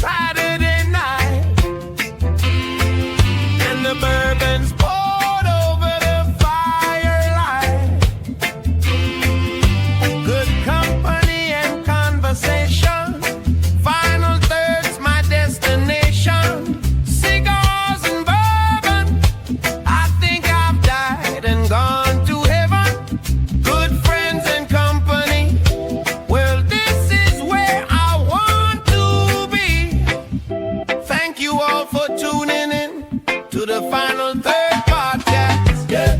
Saturday night, and the bourbon's poured over the firelight. Good company and conversation. Final third's my destination. Cigars and bourbon. I think I've died and gone to heaven. Good friends and company. Well, this is where I want to be. Thank you all for tuning in to the Final Third podcast. Yeah.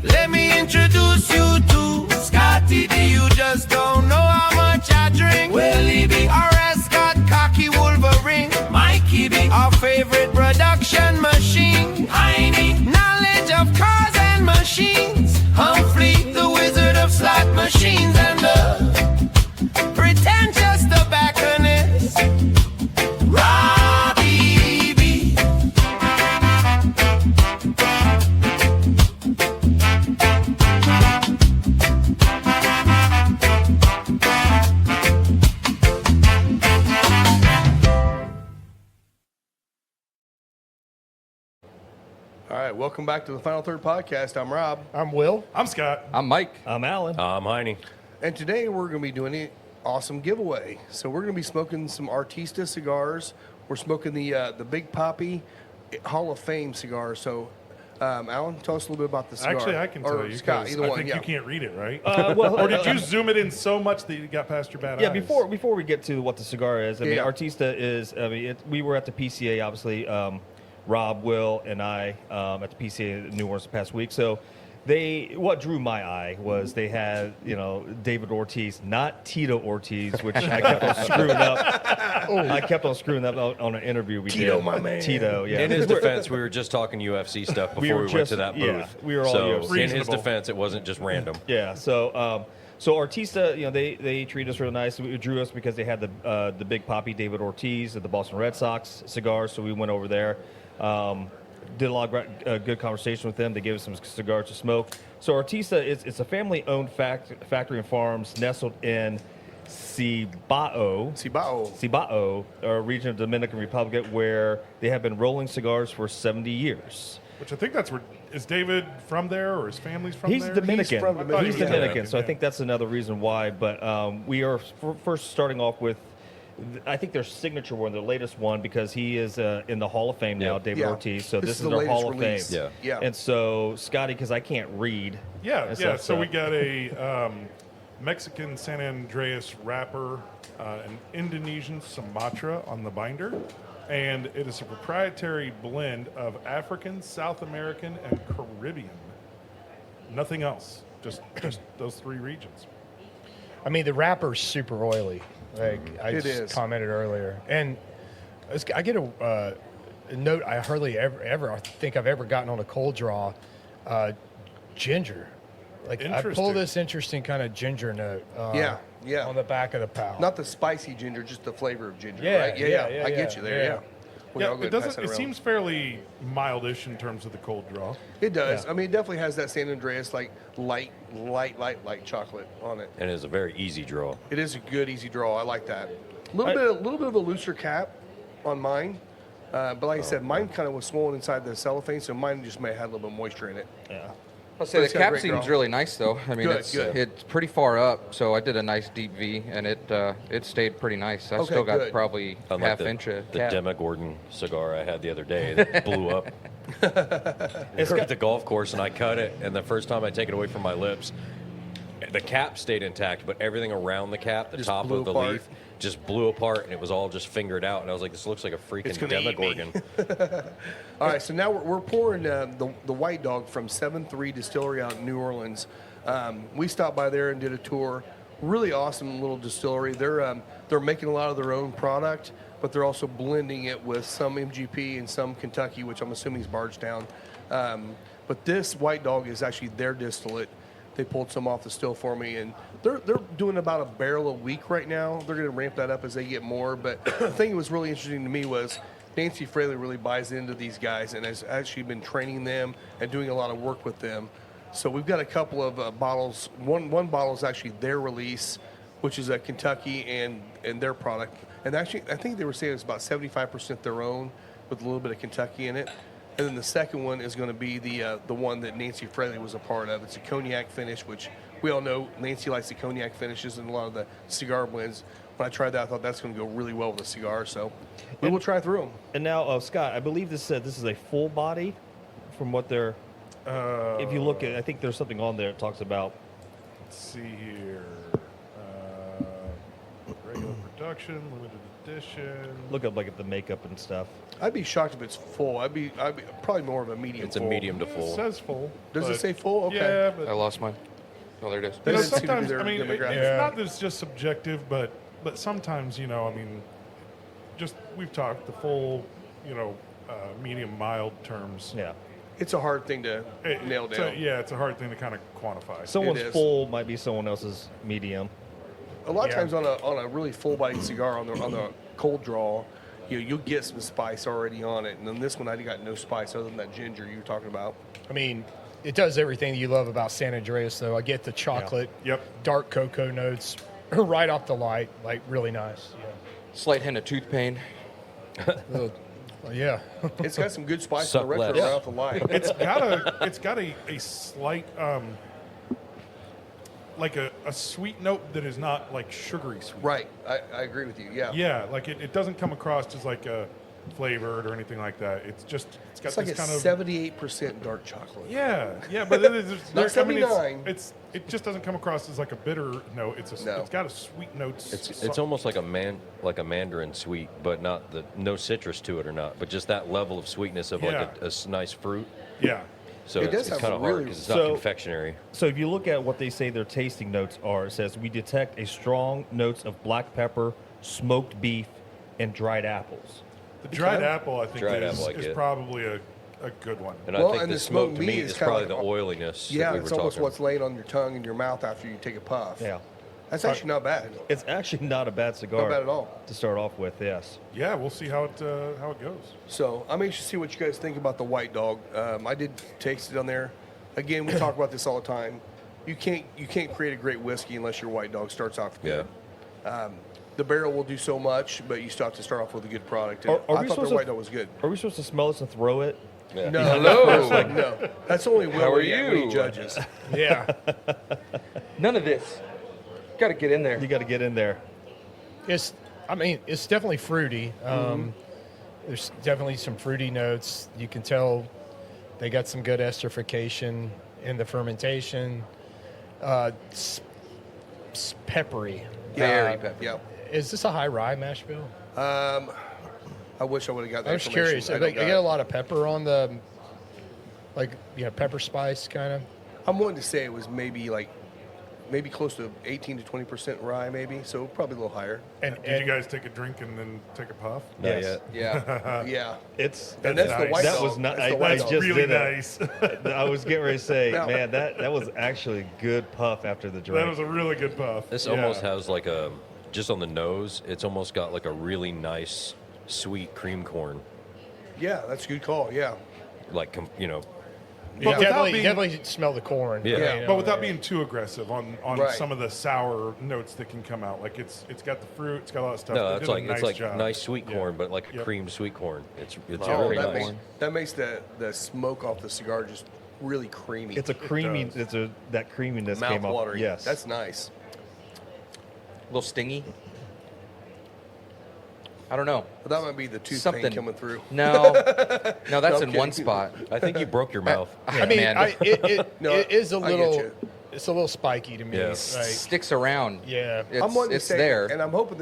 Let me introduce you to Scotty D. You just don't know how much I drink. Willie B. R.S. Scott, Cocky Wolverine. Mikey B. Our favorite production machine. Heine. Knowledge of cars and machines. Humphrey, the wizard of slot machines. And the pretentious tobacconist. Robbie B. All right, welcome back to the Final Third podcast. I'm Rob, I'm Will. I'm Scott. I'm Mike. I'm Alan. I'm Heine. and today we're going to be doing an awesome giveaway. So we're going to be smoking some Artista cigars. We're smoking the Big Poppy Hall of Fame cigar. So, Alan, tell us a little bit about the cigar. Actually, I can tell Or you. Scott, 'cause either I one. think Yeah. you can't read it, right? Well, or did you zoom it in so much that you got past your bad yeah, eyes? before we get to what the cigar is, I mean, Yeah. Artista is. I mean, we were at the PCA, obviously. Rob, Will, and I at the PCA in New Orleans the past week. So, what drew my eye was they had David Ortiz, not Tito Ortiz, which I kept on screwing up. I kept on screwing up on an interview we Tito, did. my man. Tito, yeah. In his defense, we were just talking UFC stuff before we, were went just- to that booth. yeah, we were all so UFC. in his Reasonable. defense, it wasn't just random. Yeah, so Artista, they treat us real nice. It drew us because they had the Big Poppy David Ortiz at the Boston Red Sox cigars, so we went over there. Did a lot of good conversation with them. They gave us some cigars to smoke. So Artista, it's a family-owned factory and farms nestled in Cibao, a region of the Dominican Republic, where they have been rolling cigars for 70 years. Which I think that's where is David from there, or his family's from He's there? Dominican. He's from Dominican. He's Yeah. Dominican, so I Yeah. think that's another reason why. But we are first starting off with, I think their signature one, their latest one, because he is in the Hall of Fame now, Yeah. David Yeah. Ortiz. So This this is is the their latest Hall of release. Fame. Yeah. And so Scotty, because I can't read. Yeah, and yeah. stuff, So we got a Mexican San Andreas wrapper, an Indonesian Sumatra on the binder, and it is a proprietary blend of African, South American, and Caribbean. Nothing else. Just those three regions. I mean, the wrapper's super oily. Like I It just is. commented earlier, and I get a note. I hardly ever think I've ever gotten on a cold draw. Ginger, like I pull Interesting. this interesting kind of ginger note. Yeah. On the back of the palate. Not the spicy ginger, just the flavor of ginger, Yeah, right? yeah, I get yeah, you there, yeah. yeah. We all Yeah, go it and pass doesn't. that It around. seems fairly mildish in terms of the cold draw. It does. Yeah. I mean, it definitely has that San Andreas, like, light chocolate on it. And it is a very easy draw. It is a good, easy draw. I like that. A little bit of a looser cap on mine. But like I said, mine kind of was swollen inside the cellophane, so mine just may have had a little bit of moisture in it. Yeah. I'll say It's the got a cap great seems draw. really nice though. I mean, Good, it's good. it's pretty far up, so I did a nice deep V, and it stayed pretty nice. I Okay, still got good. probably Unlike half the, inch of the cap. Demogorgon cigar I had the other day that blew up. It's at the golf course, and I cut it, and the first time I take it away from my lips, the cap stayed intact, but everything around the cap, the Just top blew of the apart. leaf, just blew apart, and it was all just fingered out. And I was like, this looks like a It's freaking gonna eat me. Demogorgon. All right, so now we're pouring the White Dog from 7-3 Distillery out in New Orleans. We stopped by there and did a tour. Really awesome little distillery. They're making a lot of their own product, but they're also blending it with some MGP and some Kentucky, which I'm assuming is Bardstown. But this White Dog is actually their distillate. They pulled some off the still for me, and they're doing about a barrel a week right now. They're going to ramp that up as they get more. But the thing that was really interesting to me was Nancy Fraley really buys into these guys and has actually been training them and doing a lot of work with them. So we've got a couple of bottles. One bottle is actually their release, which is a Kentucky and their product. And actually, I think they were saying it's about 75% their own, with a little bit of Kentucky in it. And then the second one is going to be the one that Nancy Fraley was a part of. It's a cognac finish, which we all know Nancy likes the cognac finishes in a lot of the cigar blends. When I tried that, I thought that's going to go really well with a cigar. So we will try through them. And now, Scott, I believe this is a full body, from what they're. If you look at, I think there's something on there that talks about. Let's see here. Regular production, limited edition. Look up like at the makeup and stuff. I'd be shocked if it's full. I'd be probably more of a medium. It's a full. medium to It full. says full. Does it but- say full? Okay. Yeah, I but lost mine. Oh, there it is. That you know, doesn't seem to be sometimes their I mean, demographic. it's not that it's just subjective, but sometimes I mean, just we've talked the full, medium mild terms. Yeah. It's a hard thing to nail It's down. it's a hard thing to kind of quantify. Someone's is. full might be someone else's medium. A lot of Yeah. times on a really full bodied cigar on the cold draw, you'll get some spice already on it. And then this one I got no spice other than that ginger you were talking about. I mean, it does everything you love about San Andreas, though. I get the chocolate, Yep. dark cocoa notes right off the light, like really nice. Slight hint of tooth pain. Yeah. Well, yeah. It's got some good spice Suck on the retro less. right off the light. It's got a slight like a sweet note that is not like sugary sweet. Right. I agree with you. Yeah. Yeah, like it doesn't come across as like a flavored or anything like that. It's got It's like this a kind of 78% dark chocolate. yeah, but it is Not 79. it just doesn't come across as like a bitter note. It's No. got a sweet note. It's almost like a mandarin sweet, but not no citrus to it or not, but just that level of sweetness of Yeah. like a nice fruit. yeah. So It does it's have kind of really- hard because it's not So- confectionery. So if you look at what they say their tasting notes are, it says we detect a strong notes of black pepper, smoked beef, and dried apples. The dried apple, I think, Dried is, apple, I is get. probably a good one. And Well, I think and the the smoked smoked meat meat is is kinda probably like the oiliness Yeah, that we it's were almost talking what's laying on your tongue and your mouth after you take a puff. Yeah. That's actually not bad. It's actually not a bad cigar. Not bad at all. To start off with, yes. Yeah, we'll see how it goes. So I'm anxious to see what you guys think about the White Dog. I did taste it on there. Again, we talk about this all the time. You can't create a great whiskey unless your White Dog starts off good. The barrel will do so much, but you still have to start off with a good product. And Are we I thought supposed their to- White Dog was good. Are we supposed to smell this and throw it? Yeah. No, Hello. no. That's only Will How are when he you? judges. Yeah. None of this. Got to get in there. You got to get in there. It's definitely fruity. There's definitely some fruity notes. You can tell they got some good esterification in the fermentation. Peppery. Very peppery. Yeah. Is this a high rye mash bill? I wish I would have got that I was information. curious. I don't get got a it. lot of pepper on the, pepper spice kind of. I'm wanting to say it was maybe close to 18 to 20% rye, maybe. So probably a little higher. And, Did you guys take a drink and then take a puff? Not Yes. yet. Yeah. Yeah. It's And that's the nice. White that Dog. was not. That's the I White just Dog. really did it. nice. I was getting ready to say, Now- man, that was actually a good puff after the drink. That was a really good puff. This Yeah. almost has like just on the nose, it's almost got like a really nice sweet cream corn. Yeah, that's a good call. Yeah. Like, But You without definitely being- smell the corn. Yeah. you know, But without being too aggressive on Right. some of the sour notes that can come out, like it's got the fruit, it's got all that stuff. No, They it's did a like nice it's like job. nice sweet Yeah. corn, but like a Yep. creamed sweet corn. It's Oh, very that nice. makes the smoke off the cigar just really creamy. It's a creamy. does. That creaminess mouth came off. watering. Yes, That's nice. A little stingy. I don't know. But that might be the tooth Something pain coming through. No, no, that's in Okay. one spot. I think you broke your mouth. I mean, Man. it is a I get little. you. It's a little spiky to me. Yeah. Like, Sticks around. yeah. It's, I'm wanting it's to say, there. and I'm hoping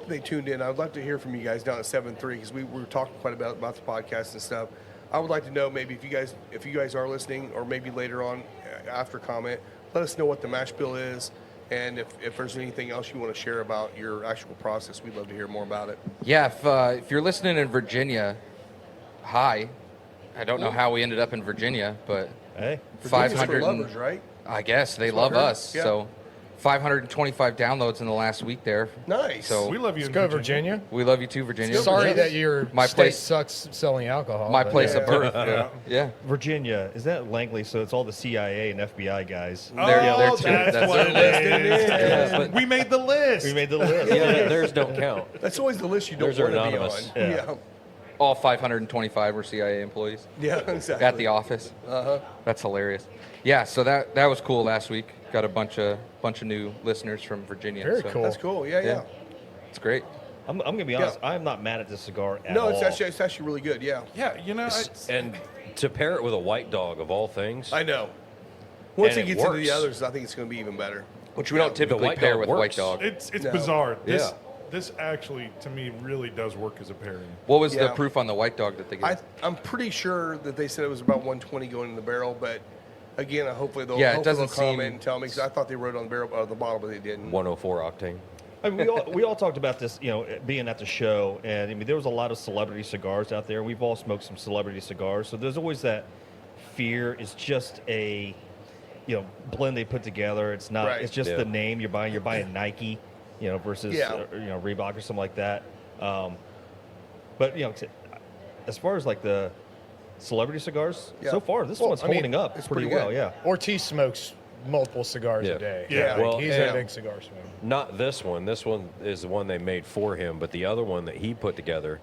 they tuned in. I'd love to hear from you guys down at 7-3 because we were talking quite about the podcast and stuff. I would like to know maybe if you guys are listening, or maybe later on after comment, let us know what the mash bill is, and if there's anything else you want to share about your actual process, we'd love to hear more about it. Yeah, if you're listening in Virginia, hi. I don't know how we ended up in Virginia, but Hey, Virginia's for 500 and- lovers, right? I guess they what I love heard. us. Yeah. So 525 downloads in the last week there. Nice. So We love you Let's in go, Virginia. Virginia. we love you too, Virginia. Sorry that your My state place- sucks selling alcohol. My but- place of birth. Yeah. Yeah. Virginia, is that Langley? So it's all the CIA and FBI guys. They're- Oh, they're too- that's that's what it their is. Yeah, but- We made the list. We made the list. Yeah, theirs don't count. That's always the list you don't Theirs are want to be on. anonymous. Yeah. All 525 were CIA employees Yeah, exactly. at the office. That's hilarious. Yeah, so that was cool last week. Got a bunch of new listeners from Virginia. Very so cool. That's cool. Yeah, yeah. It's great. I'm going to be honest. I'm not mad at this cigar at No, all. it's actually really good. Yeah. Yeah, And to pair it with a white dog of all things, I know. Once And it it gets into the works. others, I think it's going to be even better. Which we don't typically white pair dog with works. White Dog. it's No. bizarre. Yeah. This actually, to me, really does work as a pairing. What was the Yeah. proof on the White Dog that they gave? I'm pretty sure that they said it was about 120 going in the barrel, but again, hopefully they'll, Yeah, it hopefully they'll doesn't seem- comment and tell me because I thought they wrote on the barrel the bottle, but they didn't. 104 octane. I mean, we all talked about this, being at the show, and I mean, there was a lot of celebrity cigars out there. We've all smoked some celebrity cigars, so there's always that fear. It's just a, blend they put together. It's not. Right. It's just Yeah. the name you're buying. You're buying Nike, versus Yeah. Reebok or something like that. But as far as like the celebrity cigars, Yeah. so far this Well, one's I mean, holding up it's pretty pretty well. good. Yeah. Ortiz smokes multiple cigars Yeah. a day. Yeah. Like, Well, he's yeah. a big cigar smoker. Not this one. This one is the one they made for him, but the other one that he put together,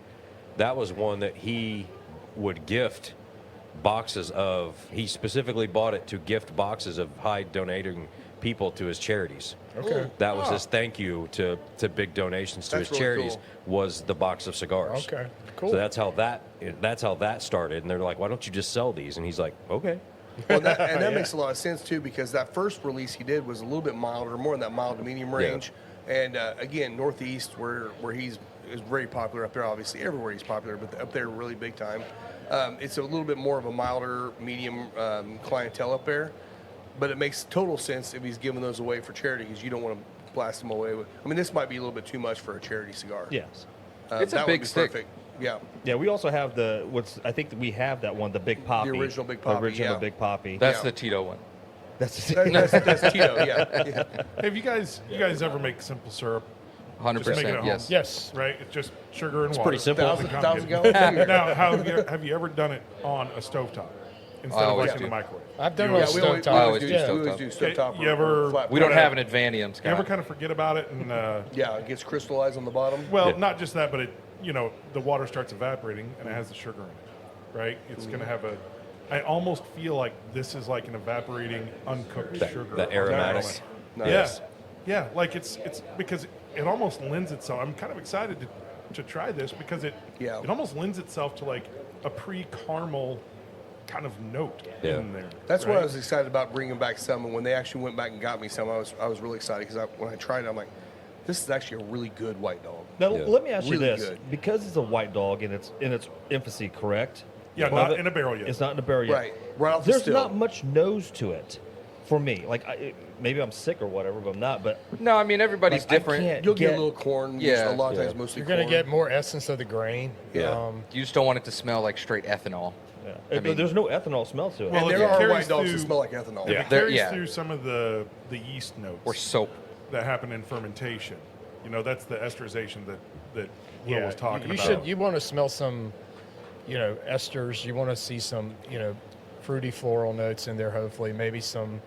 that was one that he would gift boxes of. He specifically bought it to gift boxes of high donating people to his charities. Okay. That was his thank you to big donations to That's his really charities cool. was the box of cigars. Okay, cool. So that's how that started. And they're like, why don't you just sell these? And he's like, okay. Well, that Yeah. makes a lot of sense too because that first release he did was a little bit milder, more in that mild to medium range. And again, Northeast, where he's is very popular up there. Obviously, everywhere he's popular, but up there really big time. It's a little bit more of a milder, medium clientele up there. But it makes total sense if he's giving those away for charity because you don't want to blast them away with. I mean, this might be a little bit too much for a charity cigar. Yes. It's a that would big be stick. Perfect. Yeah. Yeah, we also have I think that we have that one, the Big Poppy. original Big Poppy, The original yeah. Big Poppy. That's Yeah. the Tito one. That's That's Tito. Yeah. Have you guys ever make simple syrup? 100%. Just make it at Yes. home. Yes. Right? It's just sugar and water. pretty simple. Doesn't Thousand complicate gallons. it. Now, have you ever done it on a stovetop instead of always like in do. the microwave? I've done You it ever- on Yeah, we always, stovetop. we I always always do. do We stovetop. always do stovetop. You ever- or flat We don't pan. have an Advanium, Scott. You ever kind of forget about it and Yeah, it gets crystallized on the bottom. well, Yeah. not just that, but the water starts evaporating and it has the sugar in it, right? It's going to have I almost feel like this is like an evaporating uncooked sugar. The aromatic. Nice. Yeah, like it's because it almost lends itself. I'm kind of excited to try this because it almost lends itself to like a pre-caramel kind of note Yeah. in there. That's why right? I was excited about bringing back some. And when they actually went back and got me some, I was really excited because when I tried it, I'm like, this is actually a really good white dog. Now, Yeah. let me ask Really you this: good. because it's a white dog in its infancy, correct? Yeah, Well, not in a barrel yet. It's not in a barrel yet. Right off the There's still. not much nose to it, for me. Like, maybe I'm sick or whatever, but I'm not. But No, I mean, everybody's like, I different. can't You'll get a get- little corn. Yeah. Just a lot of times, Yeah. mostly You're going to corn. get more essence of the grain. Yeah. You just don't want it to smell like straight ethanol. Yeah. mean- There's no ethanol smell to it. Well, And if there it are carries white dogs that through- smell like ethanol. Yeah. It carries yeah. through some of the yeast notes Or soap. that happen in fermentation. That's the esterization that Will was talking you about. You want to smell some, esters. You want to see some, fruity floral notes in there. Hopefully, maybe some,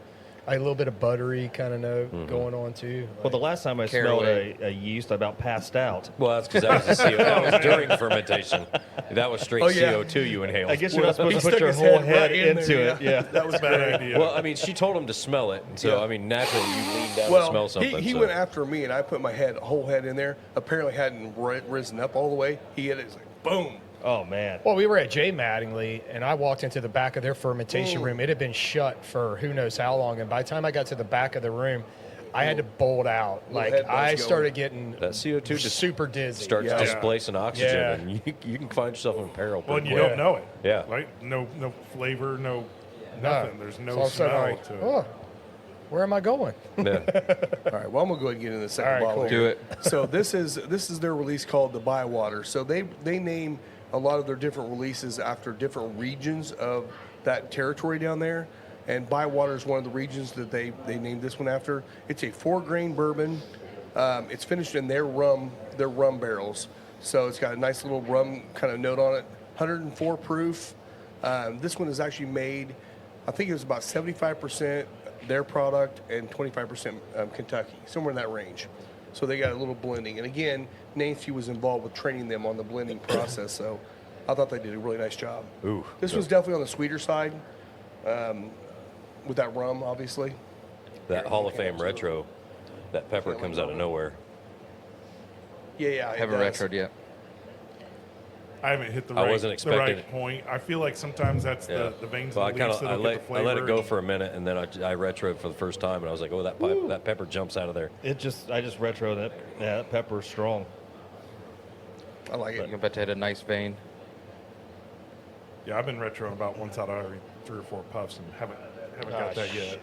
a little bit of buttery kind of note Mm-hmm. going on too. Well, the last time I smelled a yeast, I about passed out. Well, that's because that was the CO. That was during fermentation. That was straight Oh, yeah. CO2 you inhaled. I guess you're not supposed He to put stuck your his whole head head right in into there, it. Yeah. That was Bad great. idea. Well, I mean, she told him to smell it, and so Yeah. I mean, naturally you lean down Well, and smell something. he so. went after me, and I put my whole head in there. Apparently, hadn't risen up all the way. He hit it. It's like boom. Oh man. Well, we were at J. Mattingly, and I walked into the back of their fermentation room. It had been shut for who knows how long, and by the time I got to the back of the room, I had to bolt out. Like head buzz I going. started getting That CO2 just super dizzy. starts Yeah. displacing oxygen, Yeah. and you can find yourself in peril. Well, and pretty you quick. don't know it. Yeah. Right? No flavor, no No. nothing. There's So no all of a sudden, smell I'm like, to it. oh, where am I going? Yeah. All right. Well, I'm gonna go ahead and get into the second All right, bottle. cool. here. Do it. So this is their release called the Bywater. So they name a lot of their different releases after different regions of that territory down there. And Bywater is one of the regions that they named this one after. It's a 4-grain bourbon. It's finished in their rum barrels. So it's got a nice little rum kind of note on it. 104 proof. This one is actually made, I think it was about 75% their product and 25% Kentucky, somewhere in that range. So they got a little blending. And again, Nancy was involved with training them on the blending process. So I thought they did a really nice job. Ooh. This one's definitely on the sweeter side, with that rum, obviously. That Hall of Fame retro, that pepper comes out of nowhere. Yeah, it Haven't does. retroed yet. I haven't hit the I right, wasn't the expecting right it. point. I feel like sometimes that's Yeah. the veins Well, I of the kind leaves of that'll get the I let it flavor. go for a minute, and then I retroed for the first time, and I was like, oh, that pepper jumps out of there. I just retro that. Yeah, that pepper is strong. I like it. I bet they had a nice vein. Yeah, I've been retroing about once out of every 3 or 4 puffs and haven't got that yet.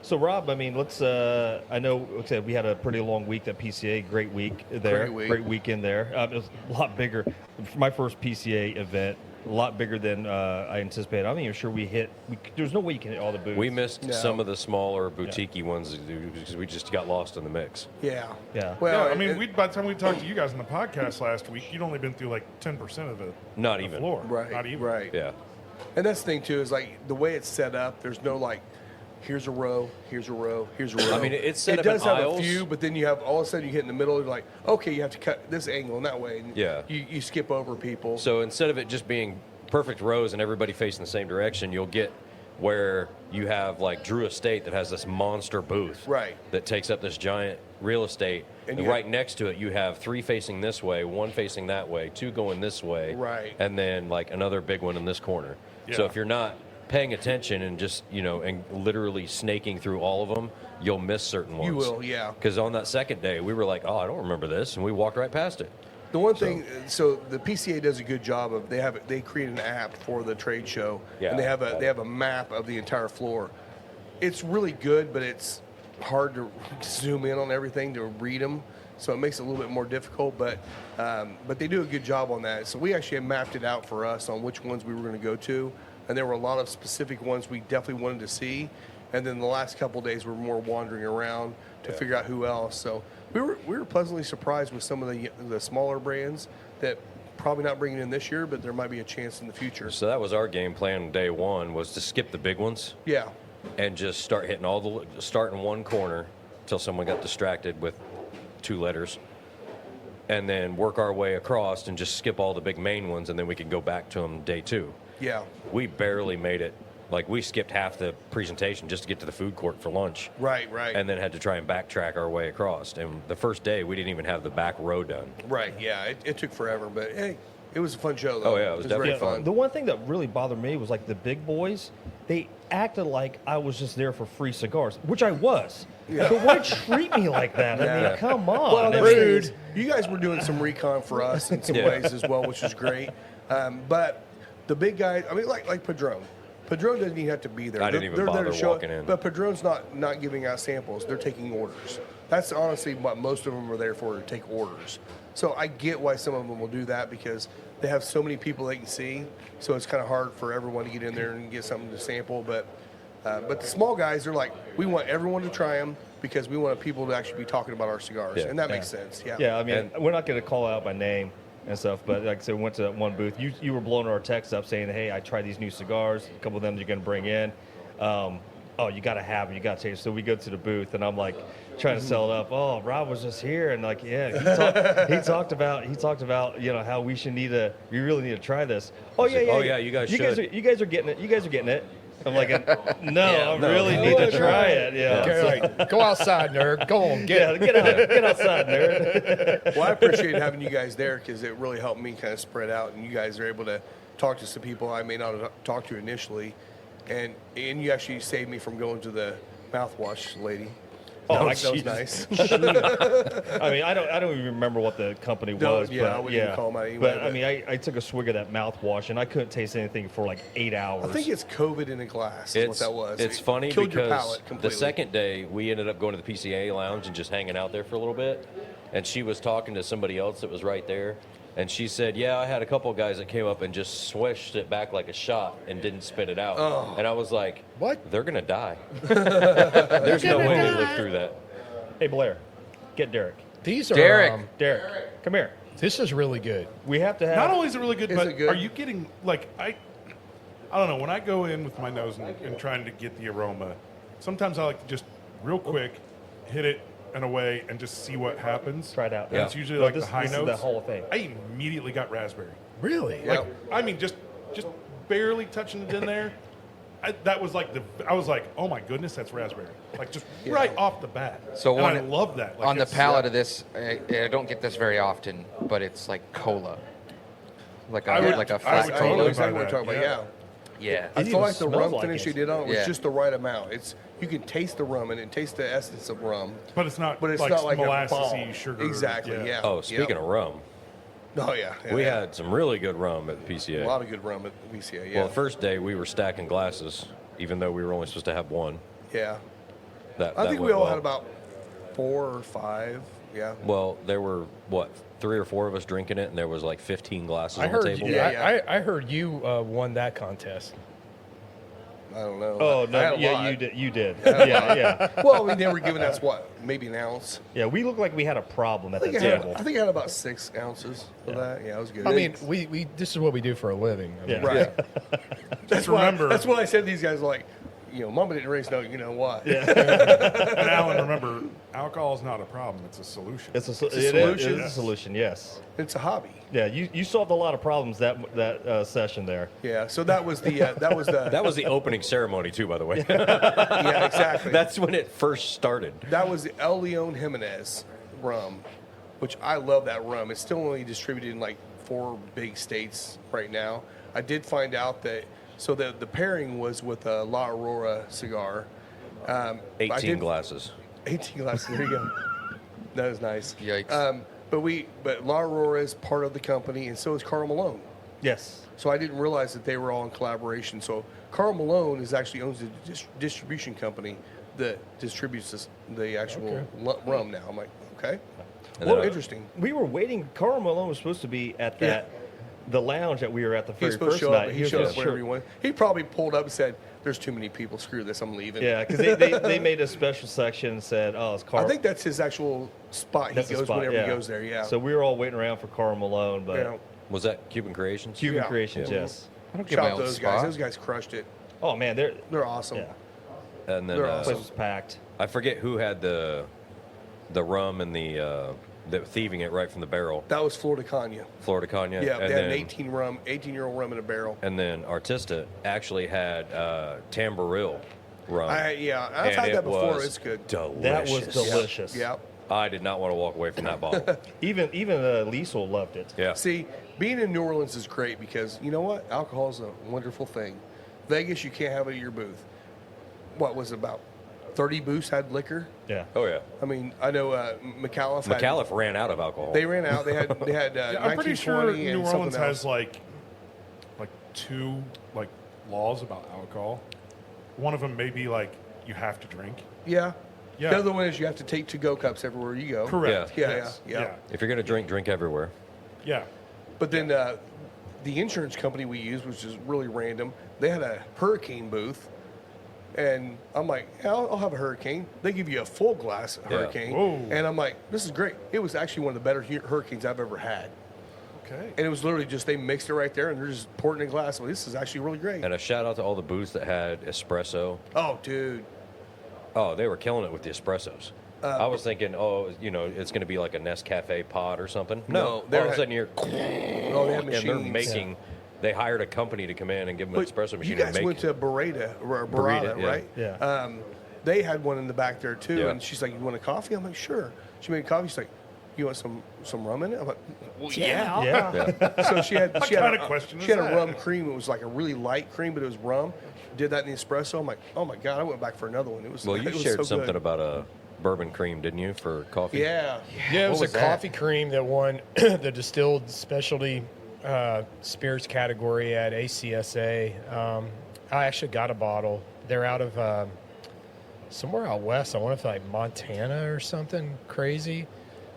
So Rob, I mean, let's. I know, like I said, we had a pretty long week at PCA. Great week there. Great week. weekend there. It was a lot bigger. For my first PCA event, a lot bigger than I anticipated. I'm not even sure we hit. There's no way you can hit all the booths. We missed No. some of the smaller boutique-y ones because we just got lost in the mix. Yeah. Yeah. Well, Yeah, I mean, it- by the time we talked to you guys on the podcast last week, you'd only been through like 10% of Not the even. floor. right, Not even. right. Yeah. And that's the thing too is like the way it's set up. There's no like, here's a row, here's a row, here's a row. I mean, it's set it up in does have aisles. a few, but then you have all of a sudden you hit in the middle. You're like, okay, you have to cut this angle and that way. And Yeah. You skip over people. So instead of it just being perfect rows and everybody facing the same direction, you'll get where you have like Drew Estate that has this monster booth Right. that takes up this giant real estate. And And you right next to it, you have 3 facing this way, 1 facing that way, 2 going this way. Right. And then like another big one in this corner. So Yeah. if you're not paying attention and just, and literally snaking through all of them, you'll miss certain ones. You will, yeah. Because on that second day, we were like, oh, I don't remember this. And we walked right past it. The one thing, so the PCA does a good job of they create an app for the trade show, Yeah. and they have a map of the entire floor. It's really good, but it's hard to zoom in on everything to read them, so it makes it a little bit more difficult. But they do a good job on that. So we actually mapped it out for us on which ones we were going to go to, and there were a lot of specific ones we definitely wanted to see. And then the last couple of days were more wandering around to figure out who else. So we were pleasantly surprised with some of the smaller brands that probably not bringing in this year, but there might be a chance in the future. So that was our game plan day one, was to skip the big ones Yeah, and just start hitting start in one corner until someone got distracted with 2 letters, and then work our way across and just skip all the big main ones, and then we can go back to them day 2. yeah, We barely made it. Like, we skipped half the presentation just to get to the food court for lunch, right, and then had to try and backtrack our way across. And the first day, we didn't even have the back row done. right. Yeah, it took forever, but hey, it was a fun show though. Oh, yeah, it was very definitely fun. The one thing that really bothered me was like the big boys. They acted like I was just there for free cigars, which I was. Yeah. But why treat me like that? I Yeah. mean, come on. Well, I that's mean, rude. You guys were doing some recon for us in some Yeah. ways as well, which was great. But the big guys, I mean, like Padron. Padron doesn't even have to be there. I didn't even They're there bother to show walking in. But Padron's not giving out samples. They're taking orders. That's honestly what most of them are there for, to take orders. So I get why some of them will do that, because they have so many people they can see. So it's kind of hard for everyone to get in there and get something to sample. But the small guys, they're like, we want everyone to try them because we want people to actually be talking about our cigars. Yeah. And that makes sense. Yeah. Yeah, I mean, And- we're not going to call out my name and stuff, but like I said, we went to that one booth. You were blowing our text up saying, hey, I tried these new cigars. A couple of them you're going to bring in. Oh, you got to have them. You got to change. So we go to the booth, and I'm like trying to sell it up. Oh, Rob was just here, and like, yeah, he talked about how we really need to try this. Oh yeah, Oh, yeah, you guys you guys should. are getting it. You guys are getting it. I'm like, no, I no. really need to try it. Yeah. Okay, like, go outside, nerd. Go on, get Yeah, get outside, nerd. Well, I appreciate having you guys there because it really helped me kind of spread out, and you guys are able to talk to some people I may not have talked to initially, and you actually saved me from going to the mouthwash lady. Oh, that was Jesus. nice. I mean, I don't even remember what the company No, was. yeah, but I wouldn't even call 'em out anyway, But I but- mean, I took a swig of that mouthwash and I couldn't taste anything for like 8 hours. I think it's COVID in a glass. Is what that was. It's It funny killed your because palate the completely. second day we ended up going to the PCA lounge and just hanging out there for a little bit, and she was talking to somebody else that was right there, And she said, yeah, I had a couple of guys that came up and just swished it back like a shot and didn't spit it out. Oh. And I was like, What? They're going to die. There's no way they live through that. Hey, Blair, get Derek. These are Derek. Derek, come here. This is really good. We have to have. Not only is it really good, Is but it good? are you getting like I don't know. When I go in with my nose and trying to get the aroma, sometimes I like to just real quick hit it in a way and just see what happens. Try it out. And it's usually No, like this- the high this is notes. the Hall of Fame. I immediately got raspberry. Really? Yeah. Like I mean, just barely touching it in there. That was like I was like, oh my goodness, that's raspberry. Like just right off the bat. So and on I love that. Like on the it's- palate of this, I don't get this very often, but it's like cola, like I would- like a I flat would I totally know cola. exactly buy what you're talking that, about. Yeah. Yeah. I It feel even like the rum smells like finish it. you did on it was Yeah. just the right amount. It's you can taste the rum and taste the essence of rum, But it's not. but it's like not like a molassesy bomb. sugar. Exactly. Yeah. Oh, speaking yeah. of rum, Oh yeah. we yeah. had some really good rum at the PCA. a lot of good rum at VCA. Yeah. Well, the first day we were stacking glasses, even though we were only supposed to have one. yeah. That I that think we went all well. had about 4 or 5. Yeah. Well, there were what 3 or 4 of us drinking it, and there was like 15 glasses I on the heard. table. You, Yeah. I heard you won that contest. I don't know. Oh I no! had a Yeah, lot. you did. You did. Yeah. Well, I mean, they were giving us what, maybe an ounce. Yeah. We look like we had a problem at I that think I had, table. I think I had about 6 ounces of that. Yeah, it was good. I mean, we this is what we do for a living. I mean, Yeah. right. Just remember. That's what I said to these guys. Like, Mama didn't raise no. You know why? Yeah. And Alan, remember, alcohol is not a problem; it's a solution. It's a, a it is- solution. It is a solution. Yes. It's a hobby. Yeah. You solved a lot of problems that session there. Yeah. So that was the. That was the. That was the opening ceremony too, by the way. yeah, exactly. That's when it first started. That was the El Leon Jimenez rum, which I love that rum. It's still only distributed in like 4 big states right now. I did find out that so the pairing was with a La Aurora cigar. I 18 did- glasses. 18 glasses. There you go. That is nice. Yikes. But La Aurora is part of the company, and so is Carl Malone. Yes. So I didn't realize that they were all in collaboration. So Carl Malone is actually owns a distribution company that distributes the actual rum now. I'm like, okay, And well, then, interesting. We were waiting. Carl Malone was supposed to be at that the lounge that we were at the He was very supposed to first show up, night. but he was showed up supposed to whenever he show- wanted. He probably pulled up and said, "There's too many people. Screw this. I'm leaving." Yeah, because they made a special section and said, "Oh, it's Carl." I think that's his actual spot. That's He the goes spot, whenever yeah. he goes there. Yeah. So we were all waiting around for Carl Malone, but you know, Was that Cuban Creations? Cuban Yeah. Creations, Yeah. yes. I don't get shout my out own those guys. spot. Those guys crushed it. Oh man, They're awesome. yeah. And then They're The awesome. place was packed. I forget who had the rum and the thieving it right from the barrel. That was Florida Canya. Florida Cognac. Yeah, and they had then, an 18-year-old rum in a barrel. And then Artista actually had Tamboril rum. I've and had it that before. was It's good. Delicious. That was delicious. Yeah. I did not want to walk away from that bottle. Even Liesel loved it. Yeah. See, being in New Orleans is great because you know what? Alcohol is a wonderful thing. Vegas, you can't have it at your booth. What was it, about 30 booths had liquor? Yeah. Oh yeah. I mean, I know McAuliffe. had- McAuliffe ran out of alcohol. They ran out. They had Yeah, I'm pretty sure 1920 and New something Orleans else. has like 2 laws about alcohol. One of them may be like you have to drink. Yeah. Yeah. The other one is you have to take to-go cups everywhere you go. Correct. Yeah, Yes. yeah. If you're gonna drink everywhere. Yeah. But then the insurance company we used, which is really random, they had a hurricane booth. And I'm like, yeah, I'll have a hurricane. They give you a full glass of Yeah. hurricane. Whoa. And I'm like, this is great. It was actually one of the better hurricanes I've ever had. Okay. And it was literally just, they mixed it right there and they're just pouring it in a glass. Well, this is actually really great. And a shout out to all the booths that had espresso. Oh, dude. Oh, they were killing it with the espressos. I was thinking, it's going to be like a Nescafe pod or something. No, No, all they're- of a sudden you're, Oh, they have and machines. they're making. They hired a company to come in and give them an But espresso machine you guys and make. went to Beretta, or Beretta, Beretta, yeah. right? Yeah. They had one in the back there too, Yeah. and she's like, "You want a coffee?" I'm like, "Sure." She made coffee. She's like, "You want some rum in it?" I'm like, "Well, yeah." Yeah. So she had What she had kind a, of question she is had a that? rum cream. It was like a really light cream, but it was rum. Did that in the espresso. I'm like, "Oh my god!" I went back for another one. It was Well, it you was shared so something good. about a bourbon cream, didn't you, for coffee? Yeah. Yeah, it was What was a that? coffee cream that won the distilled specialty spirits category at ACSA. I actually got a bottle. They're out of somewhere out west. I want to say like Montana or something crazy.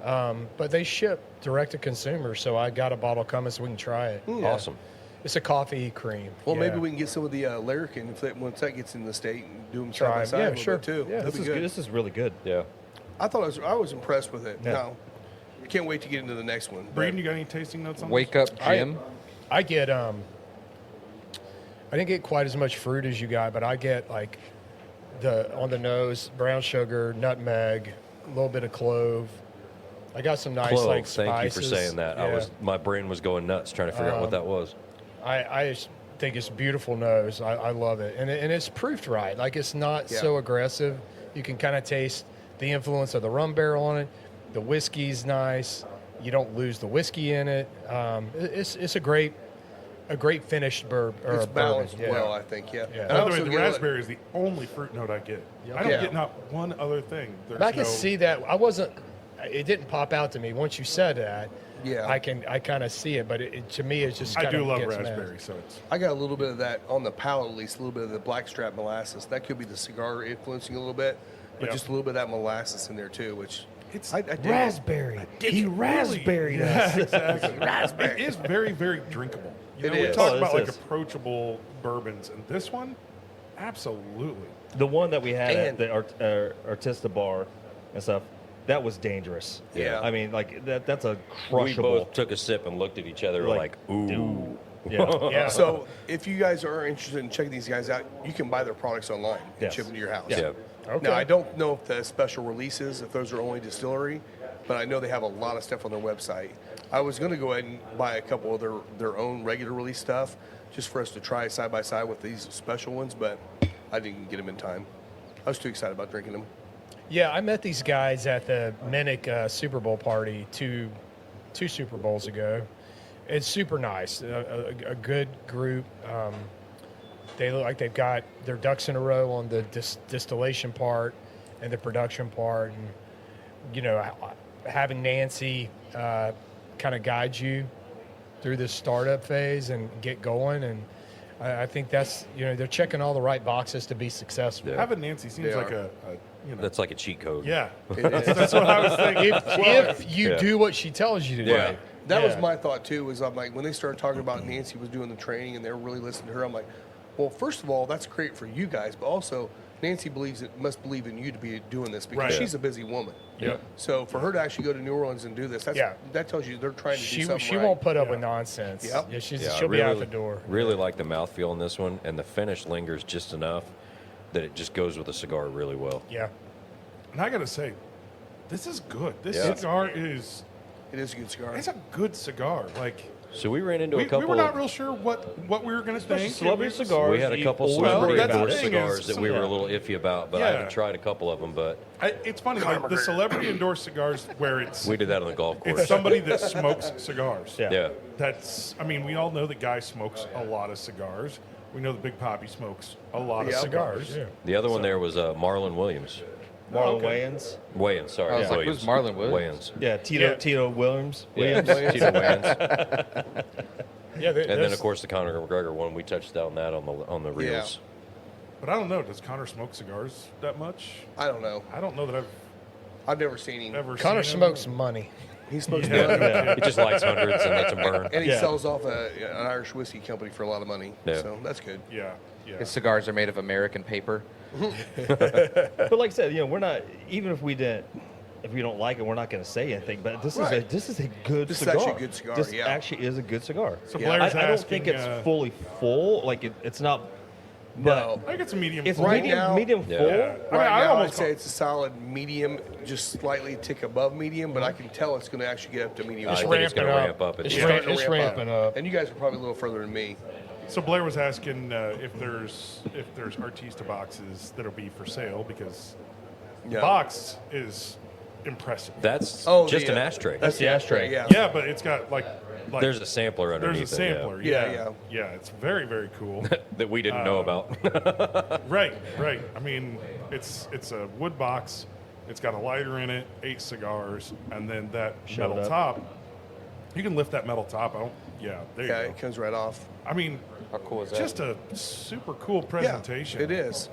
But they ship direct to consumer, so I got a bottle coming so we can try it. Awesome. It's a coffee cream. Well, Yeah. maybe we can get some of the Larrikin once that gets in the state and do them Try side by 'em. side Yeah, a little sure. bit too. Yeah. That'd This be is good. good. This is really good. Yeah. I was impressed with it. Yeah. Now, can't wait to get into the next one. Braden, you got any tasting notes on Wake this? up, Jim. I get I didn't get quite as much fruit as you got, but I get like on the nose, brown sugar, nutmeg, a little bit of clove. I got some nice Clove, like thank spices. you for saying that. Yeah. My brain was going nuts trying to figure out what that was. I just think it's beautiful nose. I love it. And it's proofed right. Like it's not Yeah. so aggressive. You can kind of taste the influence of the rum barrel on it. The whiskey's nice. You don't lose the whiskey in it. It's a great finished bourbon. It's balanced yeah. well, I think. Yeah. Yeah. And By I the way, also the get a- raspberry is the only fruit note I get. I don't Yeah. get not one other thing. There's But I can no, see that. It didn't pop out to me once you said that. Yeah. I kind of see it, but to me, it's just. I kinda do love gets raspberry, masked. so it's I got a little bit of that on the palate, at least a little bit of the blackstrap molasses. That could be the cigar influencing a little bit, but Yeah. just a little bit of that molasses in there too, which It's I dig it. Raspberry. He raspberried yeah, us. exactly. Raspberry. It is very, very drinkable. You It know, we is. talk Oh, about this like is. approachable bourbons, and this one, absolutely. The one that we had at And- the Artista bar and stuff, that was dangerous. Yeah. I mean, like that's a We crushable. both took a sip and looked at each other like, ooh. dude. Yeah. Yeah. So if you guys are interested in checking these guys out, you can buy their products online and Yes. ship them to your house. Yeah. Okay. Now I don't know if the special releases, if those are only distillery, but I know they have a lot of stuff on their website. I was going to go ahead and buy a couple of their own regular release stuff, just for us to try side by side with these special ones, but I didn't get them in time. I was too excited about drinking them. Yeah, I met these guys at the Minnick Super Bowl party two Super Bowls ago. It's super nice, a good group. They look like they've got their ducks in a row on the distillation part and the production part, and you know, having Nancy kind of guide you through this startup phase and get going. And I think that's, you know, they're checking all the right boxes to be successful. Yeah. Having Nancy seems They like are. you know, That's like a cheat code. yeah. It is. That's what I was thinking. If you Yeah. do what she tells you to do. Yeah. That was Yeah. my thought too. Was I'm like, when they started talking about Nancy was doing the training and they were really listening to her, I'm like, well, first of all, that's great for you guys, but also Nancy must believe in you to be doing this because Right. she's a busy woman. Yeah. So for her to actually go to New Orleans and do this, that tells you they're trying to do something She right. won't put up Yeah. with nonsense. Yep. Yeah, Yeah, I she'll be out really- the door. Really like the mouthfeel in this one, and the finish lingers just enough that it just goes with the cigar really well. Yeah. And I got to say, this is good. This Yeah. cigar is, It is a good cigar. it's a good cigar. Like, So we ran into we a couple. were not real sure what we were going to think. Celebrity It was- cigars. We had a you couple always celebrity worry that's the about endorsed it. thing cigars is, that we were a yeah. little iffy about, but I Yeah. haven't tried a couple of them. But It's funny, like the celebrity endorsed cigars where it's we did that on the golf course. it's somebody that smokes cigars. Yeah. Yeah. That's, I mean, we all know that Guy smokes a lot of cigars. We know that Big Papi smokes a lot of Yeah. cigars. Yeah. The other one there was Marlon Williams. Marlon Okay. Wayans. Wayans, sorry. I was like, Williams. who's Marlon Williams? Yeah, Tito Yeah. Tito Williams. Yeah, Williams. Tito Wayans. Yeah. And then, of course, the Conor McGregor one. We touched on that on the reels. But I don't know. Does Connor smoke cigars that much? I don't know. I don't know that I've never seen him. I've ever Connor seen him. smokes money. He smokes Yeah. money, He just lights hundreds and lets them burn. and he Yeah. sells off an Irish whiskey company for a lot of money. Yeah. So that's good. Yeah, yeah. His cigars are made of American paper. But like I said, you know, we're not, even if we don't like it, we're not going to say anything. But this Right. is a good This is cigar. actually a good cigar, This yeah. actually is a good cigar. So Yeah. Blair's I don't asking, think it's fully full. Like it's not. But No. I think it's a medium. it's full. Right medium, now- medium Yeah. full. Yeah. Right I now, I'd almost say it's a solid medium, just slightly tick above medium, but I can tell it's going to actually get up to medium. I It's think it's ramping gonna up. ramp up at It's, the ra- end. it's ramping up. And you guys are probably a little further than me. So Blair was asking if there's Artista boxes that'll be for sale because the Yeah. box is impressive. That's Oh, just the, an ashtray. That's the ashtray. Yeah. Yeah, but it's got like There's a sampler there's underneath a sampler. it, Yeah, Yeah, it's very, very cool. yeah, that we didn't know about. Right. I mean, it's a wood box. It's got a lighter in it, 8 cigars, and then that Showed metal up. top. You can lift that metal top out. Yeah, there you Yeah, go. it comes right off. I mean, How cool is that? just a super cool presentation. Yeah, it is.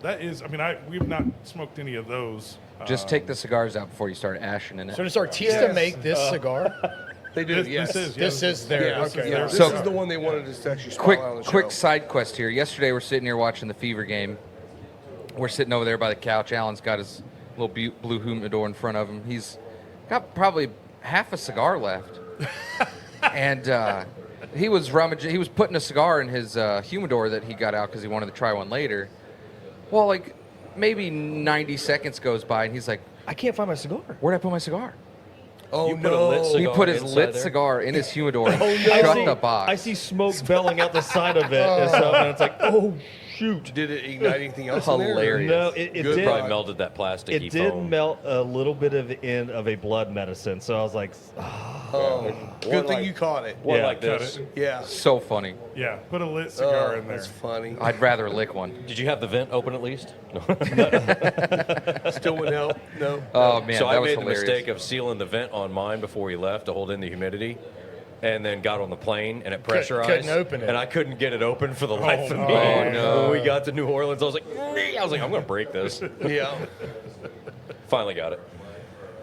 That is. I mean, we've not smoked any of those. Just take the cigars out before you start ashing in it. So does Artista make this cigar? They do. Yes. This is their. Yeah, Okay. yeah. there's- This is the one they wanted us to actually spotlight on the show. Quick side quest here. Yesterday we're sitting here watching the Fever game. We're sitting over there by the couch. Alan's got his little blue humidor in front of him. He's got probably half a cigar left, and he was rummaging. He was putting a cigar in his humidor that he got out because he wanted to try one later. Well, like maybe 90 seconds goes by, and he's like, I can't find my cigar. "Where'd I put my cigar?" Oh You put a lit no! cigar He put his inside lit there? cigar in his humidor and I shut see- the box. I see smoke belling out the side of it and stuff, and it's like, oh shoot. Did it ignite anything else? in there? Hilarious. No, it Good did. Probably melted that plasticky It did foam. melt a little bit of the end of a blood medicine, so I was like, Oh, good One thing like- you caught it. One Yeah, like cut this. it. Yeah. So funny. Yeah, put a lit cigar Oh, in there. that's funny. I'd rather lick one. Did you have the vent open at least? No. Still wouldn't help. No. Oh man, so that I was made hilarious. the mistake of sealing the vent on mine before we left to hold in the humidity, and then got on the plane and it pressurized. Couldn't open it. and I couldn't get it open for the life of me. Oh, no. When we got to New Orleans, I was like, I'm going to break this. Yeah. Finally got it.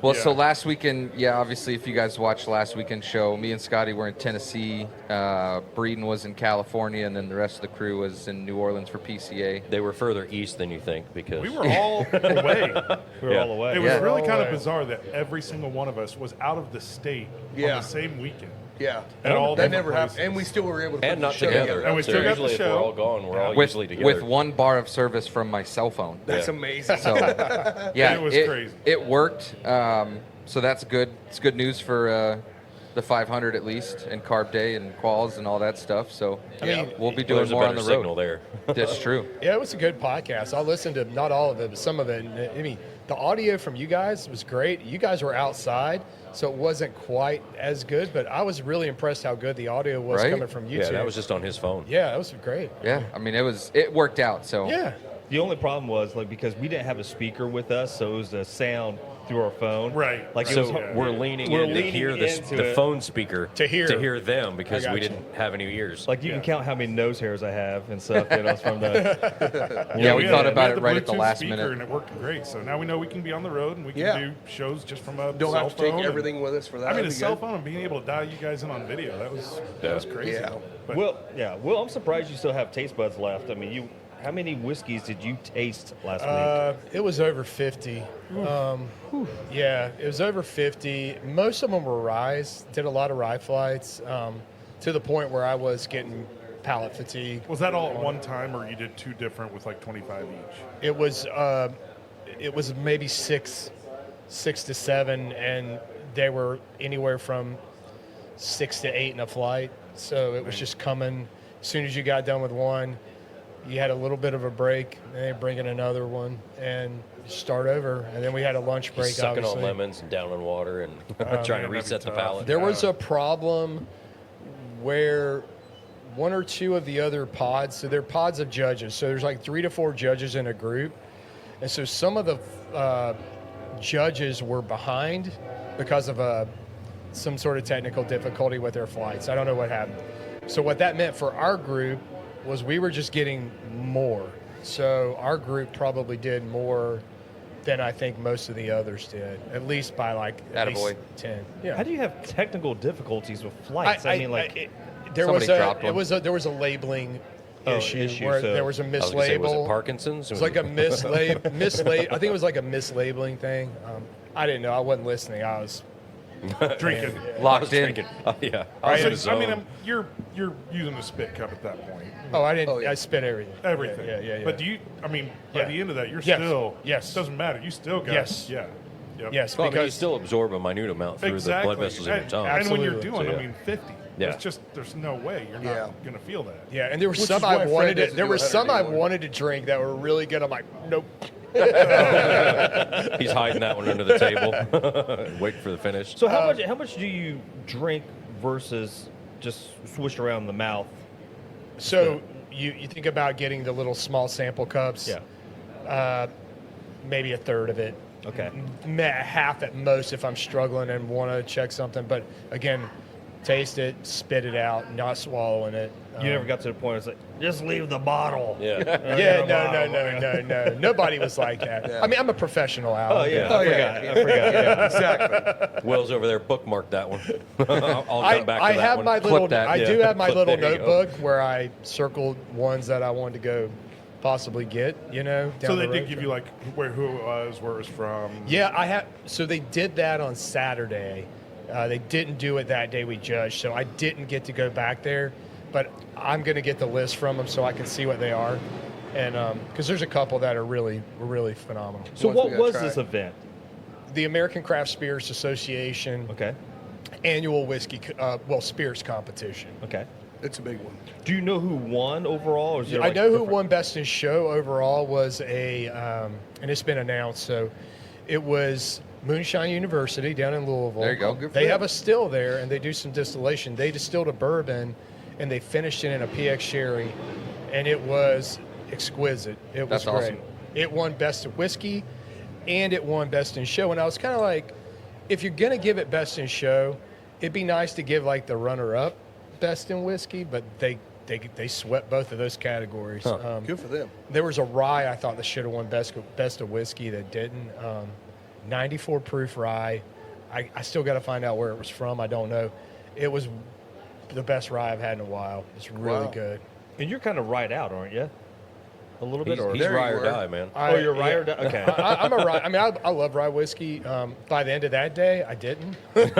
Well, so Yeah. last weekend, yeah, obviously, if you guys watched last weekend's show, me and Scotty were in Tennessee, Breeden was in California, and then the rest of the crew was in New Orleans for PCA. They were further east than you think because We were all away. we were Yeah. all away. It was Yeah. really kind Way. of bizarre that every single one of us was out of the state Yeah. on the same weekend. Yeah. At all that different never happened, places. and we still were able to and put not the show together. And we So still got the usually if show. we're all gone, we're all With, usually together. with one bar of service from my cell phone. That's Yeah. amazing. So, yeah, It was crazy. It worked. So that's good. It's good news for the 500 at least, and Carb Day and quals and all that stuff. So Yeah. we'll be Well, doing there's a more on better the road. signal there. That's true. Yeah, it was a good podcast. I listened to not all of it, but some of it. And I mean, the audio from you guys was great. You guys were outside, so it wasn't quite as good, but I was really impressed how good the audio was Right? coming from you Yeah, two. that was just on his phone. Yeah, that was great. Yeah, I mean it worked out. So Yeah. The only problem was like because we didn't have a speaker with us, so it was a sound through our phone. Right, Like right. it So was, Yeah. we're leaning We're in to leaning hear into the it. phone speaker To hear. them because I we gotcha. didn't have any ears. like you can count how many nose hairs I have and stuff. You know, it's from the. Yeah, we thought had- about had it right at the Bluetooth last speaker minute. And it worked great. So now we know we can be on the road and we can Yeah. do shows just from a Don't cell have to take phone and- everything with us for that. I mean, That'd a be cell good. phone and being able to dial you guys in on video, that was crazy. Yeah. But Well, I'm surprised you still have taste buds left. I mean, how many whiskeys did you taste last week? It was over 50. Yeah, it was over 50. Most of them were ryes. Did a lot of rye flights to the point where I was getting palate fatigue. was that all at one time, or you did two different with like 25 each? It was maybe six to seven, and they were anywhere from 6 to 8 in a flight. So it was just coming. As soon as you got done with one, you had a little bit of a break, and they bring in another one and start over. And then we had a lunch break. Sucking obviously. on lemons and down in water and trying to that'd be reset the tough. palate. There was a problem where one or two of the other pods, so they're pods of judges. So there's like 3 to 4 judges in a group. And so some of the judges were behind because of some sort of technical difficulty with their flights. I don't know what happened. So what that meant for our group was we were just getting more. So our group probably did more than I think most of the others did, at least by like at least Attaboy. 10. Yeah. How do you have technical difficulties with flights? I mean, like. there was Somebody dropped one. there was a labeling issue, issue, where so- there was a I was gonna say, was it mislabel. Parkinson's? It was like a mislabel. I think it was like a mislabeling thing. I didn't know. I wasn't listening. I was. Drinking. Locked in. Drinking. Yeah. I was in So, a I mean, zone. you're using a spit cup at that point. Oh, I didn't. Oh, yeah. I spit everything. Everything. Yeah. But do you? I mean, by Yeah. the end of that, you're Yes. still. Yes. Doesn't matter. You still got. Yes. Yeah. Yep. Yes, Well, I mean, you because still absorb a minute amount through Exactly. the blood vessels in your and, tongue. and when you're Absolutely. doing, So, I yeah. mean, 50. Yeah. It's just there's no way you're Yeah. not gonna feel that. yeah, and there were Which some is why I Fred wanted to. doesn't There do were 100 some I anymore. wanted to drink that were really good. I'm like, nope. He's hiding that one under the table, waiting for the finish. So how much do you drink versus just swish around the mouth? So you think about getting the little small sample cups. Maybe a third of it. Okay. Half at most if I'm struggling and want to check something. But again, taste it, spit it out, not swallowing it. You never got to the point. It's like just leave the bottle. Yeah. Yeah, no. Nobody was like that. Yeah. I mean, I'm a professional, Alan. Oh yeah. Oh, I yeah. forgot. I forgot. Yeah. Exactly. Will's over there bookmarked that one. I'll I, come back I to that have one. my little. that. I Yeah. do have my Clip, little there you go. notebook where I circled ones that I wanted to go possibly get. Down So they the did road. give you like who it was, where it was from. Yeah, I have. So they did that on Saturday. They didn't do it that day we judged, so I didn't get to go back there. But I'm going to get the list from them so I can see what they are, and because there's a couple that are really phenomenal. So Ones we what gotta was try. this event? The American Craft Spirits Association Okay. annual whiskey, spirits competition. Okay. It's a big one. Do you know who won overall? Or is there, I like, know who different- won Best in Show overall was and it's been announced. So it was Moonshine University down in Louisville. There you go. Good for They them. have a still there, and they do some distillation. They distilled a bourbon, and they finished it in a PX sherry, and it was exquisite. It was That's great. awesome. It won Best of Whiskey, and it won Best in Show. And I was kind of like, if you're gonna give it Best in Show, it'd be nice to give like the runner-up Best in Whiskey, but they swept both of those categories. Good for them. There was a rye I thought that should have won best of whiskey that didn't. 94 proof rye. I still got to find out where it was from. I don't know. It was the best rye I've had in a while. It's really Wow. good. And you're kind of right out, aren't you? A little bit, He's, or he's There you rye or were. die, man. oh, you're right or die? Okay. I'm a rye. I mean, I love rye whiskey. By the end of that day, I didn't. Maybe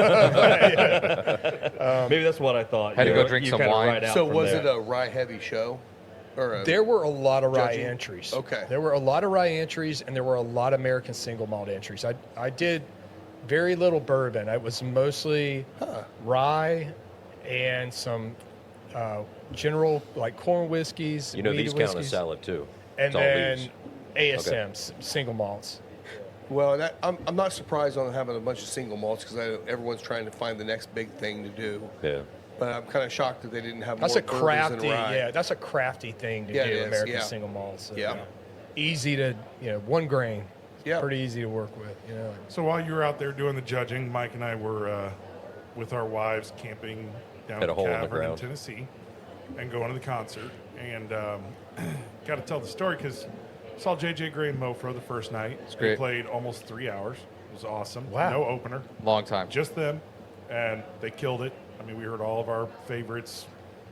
that's what I thought. Had to You go know, drink you some kinda wine. right out So from was there. it a rye heavy show? Or a, There were a lot of rye Judging? entries. Okay. There were a lot of rye entries, and there were a lot of American single malt entries. I did very little bourbon. It was mostly rye and some general like corn whiskeys. You know, wheat these count as whiskeys, salad too. and It's all then leaves. ASMs, single malts. well, I'm not surprised on having a bunch of single malts because everyone's trying to find the next big thing to do. Yeah. But I'm kind of shocked that they didn't have That's more a bourbons crafty, than rye. yeah. That's a crafty thing to Yeah, do. it is, American yeah. single malts. So, Yeah. Easy to 1 grain. Yeah. Pretty easy to work with. So while you were out there doing the judging, Mike and I were with our wives camping down Had a in hole in the Cavern in ground. Tennessee and going to the concert. And got to tell the story because saw JJ Gray and Mofro the first night. They great. played almost 3 hours. It was awesome. Wow. No opener. Long time. Just them. And they killed it. I mean, we heard all of our favorites.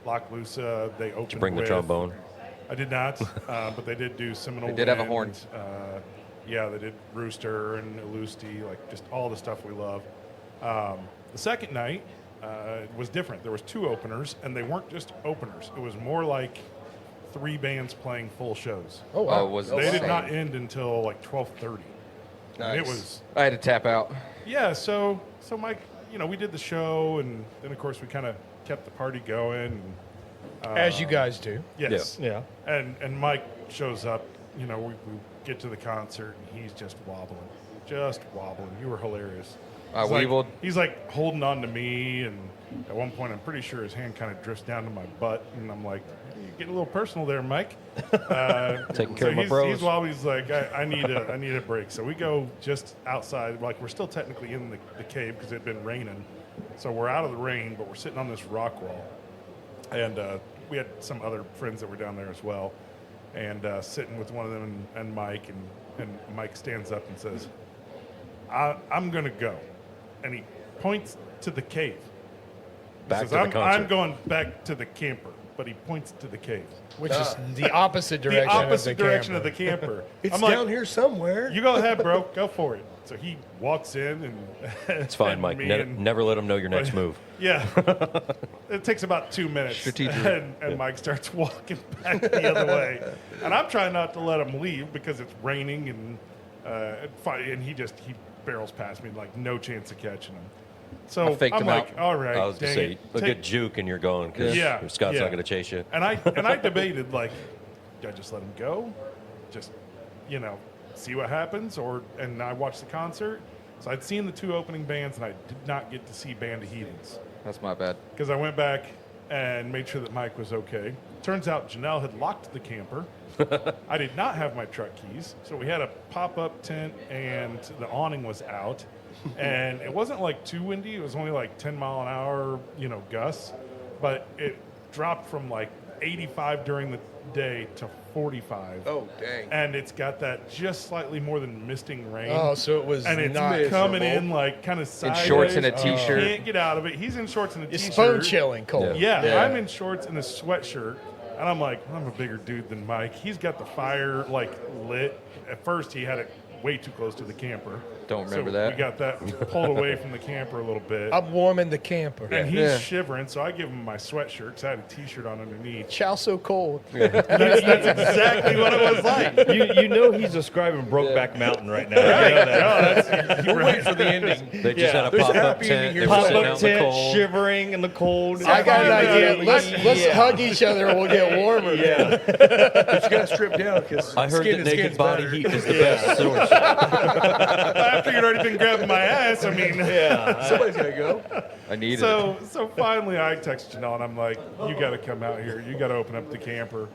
Lock Loose, they opened Did you bring the with- trombone? I did not, but they did do Seminole. They did have a Wind, horn. Yeah, they did Rooster and Illusti, like just all the stuff we love. The second night was different. There was 2 openers, and they weren't just openers. It was more like 3 bands playing full shows. Oh wow. Oh, was Oh, They wow. did insane. not end until like 12:30. And it Nice. was I had to tap out. yeah. So Mike, we did the show, and then of course we kind of kept the party going. And, As you guys do. yes, Yeah. And Mike shows up. We get to the concert, and he's just wobbling. You were hilarious. I He's like- weebled. He's like holding on to me, and at one point, I'm pretty sure his hand kind of drifts down to my butt, and I'm like, "You're getting a little personal there, Mike." Taking care of my he's, bros. He's wobbly's like, I need a break. So we go just outside. Like we're still technically in the cave because it had been raining. So we're out of the rain, but we're sitting on this rock wall, and we had some other friends that were down there as well, and sitting with one of them and Mike, and Mike stands up and says, I'm going to go. And he points to the cave. He Back says, to the I'm concert. going back to the camper. But he points to the cave. Which is the opposite direction. The opposite of the direction camper. of the camper. It's I'm like, down here somewhere. you go ahead, bro. Go for it. So he walks in and It's fine, and Mike. me Ne- and- never let them know your next move. Yeah. It takes about 2 minutes. Strategic. And Mike starts walking back the other way. And I'm trying not to let him leave because it's raining and he barrels past me like no chance of catching him. So I faked I'm him like, out. all right. I was going to dang say, it. a Take- good juke and you're going because Yeah, Scott's yeah. not going to chase you. And I debated like, do I just let him go? Just see what happens, and I watched the concert. So I'd seen the 2 opening bands, and I did not get to see Band of Heathens That's my bad. because I went back and made sure that Mike was okay. Turns out Janelle had locked the camper. I did not have my truck keys, so we had a pop-up tent, and the awning was out. and it wasn't like too windy. It was only like 10-mile-an-hour, gusts, but it dropped from like 85 during the day to 45. Oh, dang. And it's got that just slightly more than misting rain. Oh, so it was and it's not coming in miserable. like kind of In sideways. shorts and a You t-shirt. can't get out of it. He's in shorts and a It's t-shirt. bone chilling cold. Yeah, I'm in shorts and a sweatshirt, and I'm like, I'm a bigger dude than Mike. He's got the fire like lit. At first, he had it way too close to the camper. Don't remember so that. We got that pulled away from the camper a little bit. I'm warming the camper. And he's Yeah. shivering, so I give him my sweatshirt because I had a t-shirt on underneath. Chow so cold. That's exactly what it was like. You know he's describing Brokeback Mountain right now. You know that. We're waiting for the ending. They just had a There's a pop-up happy tent. ending They here were Pop sitting up out in the tent, cold. shivering in the cold. I got an idea. Yeah. Let's hug each other and we'll get warmer. Yeah. But you got to strip down because I heard that naked body heat is the best source. After you'd already been grabbing my ass, I mean. Yeah. Somebody's got to go. I needed it. So finally, I text Janelle and I'm like, "You got to come out here. You got to open up the camper."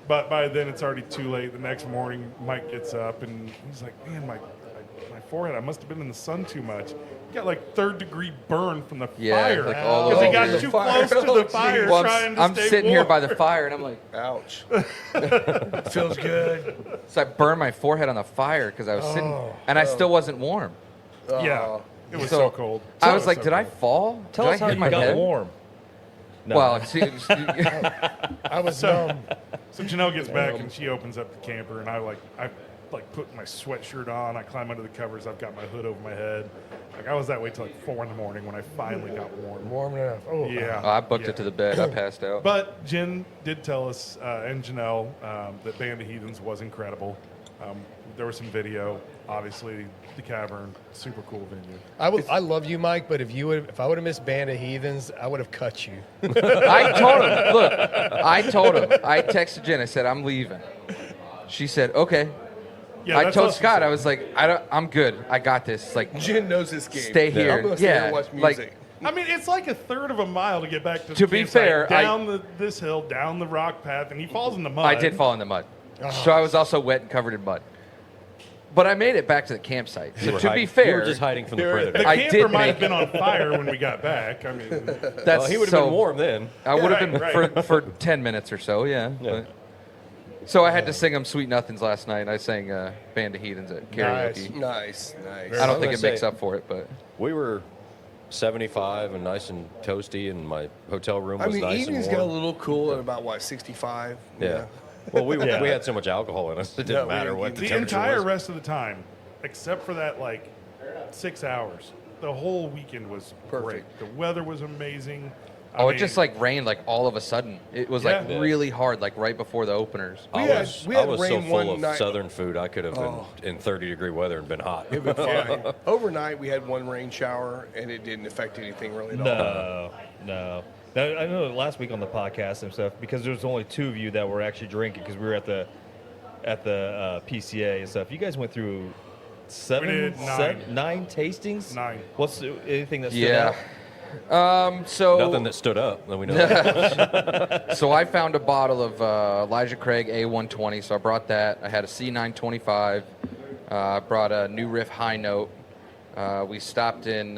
But by then, it's already too late. The next morning, Mike gets up and he's like, "Man, my forehead. I must have been in the sun too much. He got like 3rd-degree burn from the Yeah, fire like all because he over. got The too fire. close to Oh, the fire Well, trying to I'm stay sitting here warm. by the fire, and I'm like, Ouch. Feels good. so I burned my forehead on the fire because I was sitting, and I still wasn't warm. Yeah, it was so cold. I was So, like, so did I cold. fall? Tell did us I how hit you my got head? warm. No. Well, see, I was numb. So Janelle gets back and she opens up the camper, and I put my sweatshirt on. I climb under the covers. I've got my hood over my head. Like I was that way till like 4 in the morning when I finally got warm. Warm enough. Oh, Yeah, Oh, I booked yeah. it to the bed. I passed out. But Jen did tell us, and Janelle, that Band of Heathens was incredible. There was some video. Obviously, the cavern, super cool venue. I love you, Mike, but if I would have missed Band of Heathens, I would have cut you. I told him, look, I texted Jen. I said, I'm leaving. She said, okay. Yeah, I that's told what she Scott, said. I was like, I'm good. I got this. It's like, Jen knows this game. Stay here. I'm going to stay here Yeah, and watch like- music. I mean, it's like a third of a mile to get back to the To be campsite, fair, down this hill, down the rock path, and he falls in the mud. I did fall in the mud. So I was also wet and covered in mud. But I made it back to the campsite. You So were to be hiding- fair, you were just hiding from the The predator. I camper did might make have been on fire when we got back. I mean, that's Well, he would have so, been warm then. I would have Yeah, been right. for 10 minutes or so, yeah. Yeah. But- so I had to sing them Sweet Nothings last night. I sang Band of Heathens at karaoke. Nice. I don't think gonna it makes say- up for it, but We were 75 and nice and toasty, and my hotel room I was mean, nice and evenings warm. got a little cool at about, 65? Yeah. Well, we Yeah. we had so much alcohol in us, it No, didn't we matter didn't what keep the the temperature entire was. rest of the time, except for that 6 hours, the whole weekend was great. Perfect. The weather was amazing. oh, it just rained all of a sudden. It was Yeah. really hard, right before the openers. We I had- was, we I had was so rain full one of night. southern food, I could have been in 30-degree weather and been hot. It was fine. Overnight, we had one rain shower, and it didn't affect anything really at all. No. Now, I know last week on the podcast and stuff, because there was only 2 of you that were actually drinking because we were at the PCA and stuff. You guys went through We did 9 tastings. 9. What's anything that stood Yeah. out? So Nothing that stood up that we know. So I found a bottle of Elijah Craig A120, so I brought that. I had a C925. I brought a New Riff High Note. We stopped in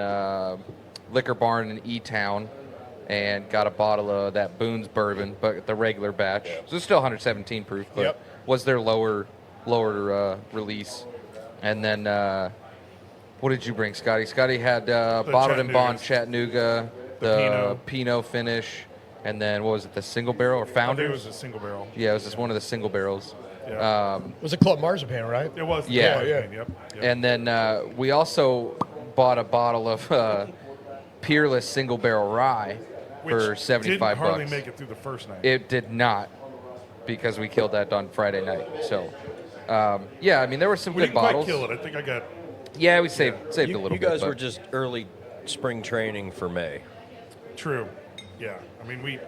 Liquor Barn in E-Town and got a bottle of that Boone's bourbon, but the regular batch. So it's still 117 proof, but Yep. was their lower release. And then what did you bring, Scotty? Scotty had bottled and bond Chattanooga, the Pinot finish, and then what was it, the single barrel or I think Founders? it was a single barrel. Yeah, it was just one of the single barrels. Yeah. It was a Club Marzipan, right? It was. Yeah. Yep. And then we also bought a bottle of Peerless single barrel rye for Which 75 didn't hardly bucks. make it through the first night. It did not, because we killed that on Friday night. So, yeah, I mean there were some we good didn't quite bottles. kill it. I think I got. Yeah, we saved a You, little you bit. guys but- were just early spring training for May. True. Yeah. I mean, we.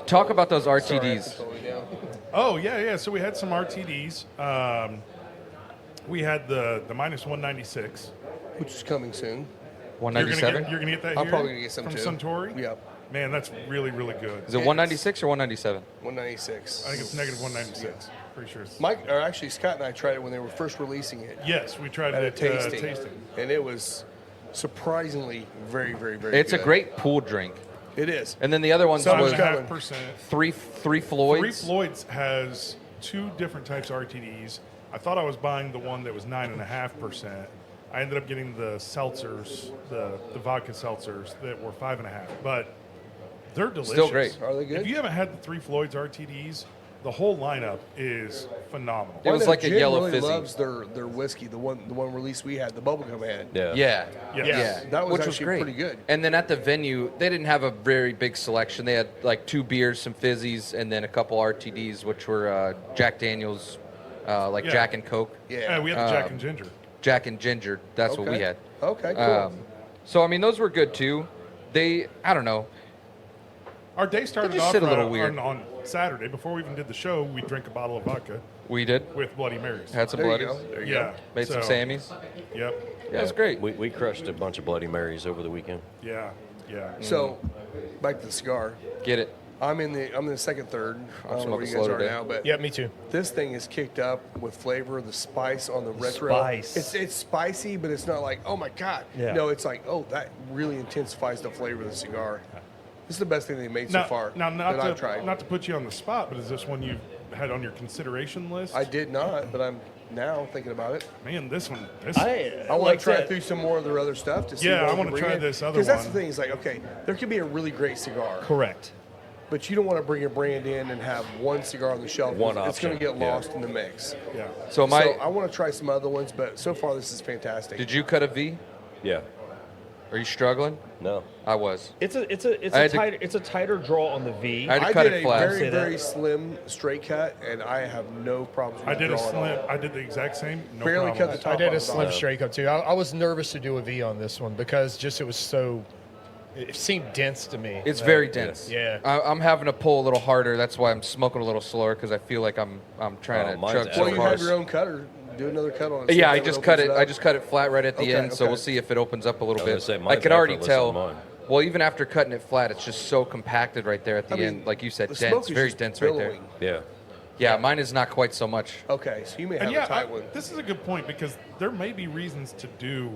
Talk about those RTDs. Oh yeah. So we had some RTDs. We had the minus 196. Which is coming soon. 197. You're gonna get that. I'm here probably gonna get some from too. Suntory. Yep. Man, that's really good. Is it 196 or 197? 196. I think it's negative 196. Pretty sure it's. Mike, or actually Scott and I tried it when they were first releasing it Yes, we tried at a it tasting, tasting. and it was surprisingly very, very, very It's good. a great pool drink. It is. And then the other ones So was much coming. 5.5%. three Floyds. Three Floyds has 2 different types of RTDs. I thought I was buying the one that was 9.5%. I ended up getting the seltzers, the vodka seltzers that were 5.5%. But they're delicious. Still great. Are they good? If you haven't had the 3 Floyds RTDs, the whole lineup is phenomenal. It was I know like a Jim yellow really fizzy. loves their whiskey, the one release we had, the bubblegum had. Yeah. Yeah. Yes. Yeah. That was Which actually was great. pretty good. And then at the venue, they didn't have a very big selection. They had like 2 beers, some fizzies, and then a couple RTDs, which were Jack Daniels, like Yeah. Jack and Coke, Yeah, we had the Jack and Ginger. Jack and Ginger. That's what we Okay. had. Okay, cool. So I mean, those were good too. I don't know. Our day started just off sit a little right weird. on Saturday. Before we even did the show, we drank a bottle of vodka We did. with Bloody Marys. Had some There you bloodies. go. There you Yeah. go. Made some So, Sammys. Yep. Yeah, it was great. We crushed a bunch of Bloody Marys over the weekend. Yeah. Yeah. So, back to the cigar. Get it. I'm in the second third. I don't know where smoking you slow guys are today. now, but Yeah, me too. this thing is kicked up with flavor. The spice on the retro. Spice. It's spicy, but it's not like, oh my god. Yeah. No, it's like, oh, that really intensifies the flavor of the cigar. This is the best thing they made so far Now, that I've tried. not to put you on the spot, but is this one you've had on your consideration list? I did not, but I'm now thinking about it. Man, this one. I want like to try that. through some more of their other stuff to see. Yeah, what I we wanna can try bring in. this other Because that's the one. thing. Is like, okay, there could be a really great cigar, Correct. but you don't want to bring a brand in and have one cigar on the shelf. One It's going to option, get yeah. lost in the mix. Yeah. So So I want to try some other ones, but so far this is fantastic. Did you cut a V? Yeah. Are you struggling? No. I was. It's a I had to- tighter it's a tighter draw on the V. I had to I cut did it a flat. very, Say that. very slim straight cut, and I have no problems with I did the a draw at slim. all. I did the exact same. No Barely problem. cut the top. I did a off slim it. straight cut too. I was nervous to do a V on this one because just it was so. It seemed dense to me. It's very dense. Yeah. I'm having to pull a little harder. That's why I'm smoking a little slower because I feel like I'm trying Oh, to mine's chug out. so Well, you hard. have your own cutter. Do another cut on it. see Yeah, if I it just cut opens it. up. I just cut it flat right at the Okay, end, so okay. we'll see if it opens up a little I bit. was gonna say, I mine's could already effortless tell. on mine. Well, even after cutting it flat, it's just so compacted right there at the I mean, end. Like you said, the dense, smoke is very just dense right there. billowing. Yeah. Yeah, mine is not quite so much. Okay, so you may have And a yeah, tight one. this is a good point because there may be reasons to do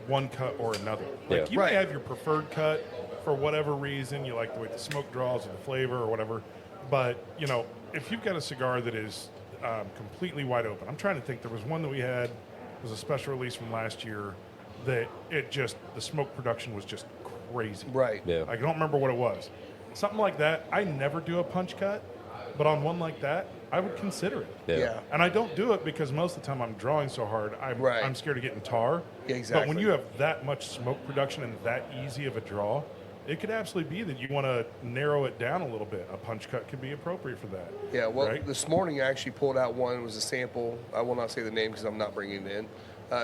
one cut or another. Like Yeah. you Right. may have your preferred cut for whatever reason. You like the way the smoke draws or the flavor or whatever. But you know, if you've got a cigar that is completely wide open, I'm trying to think. There was one that we had was a special release from last year that it just the smoke production was just crazy. Right. Yeah. I don't remember what it was. Something like that. I never do a punch cut, but on one like that, I would consider it. Yeah. Yeah. And I don't do it because most of the time I'm drawing so hard, Right. I'm scared of getting tar. Yeah, But exactly. when you have that much smoke production and that easy of a draw, it could absolutely be that you want to narrow it down a little bit. A punch cut could be appropriate for that. Yeah, well, right? this morning I actually pulled out one. It was a sample. I will not say the name because I'm not bringing it in.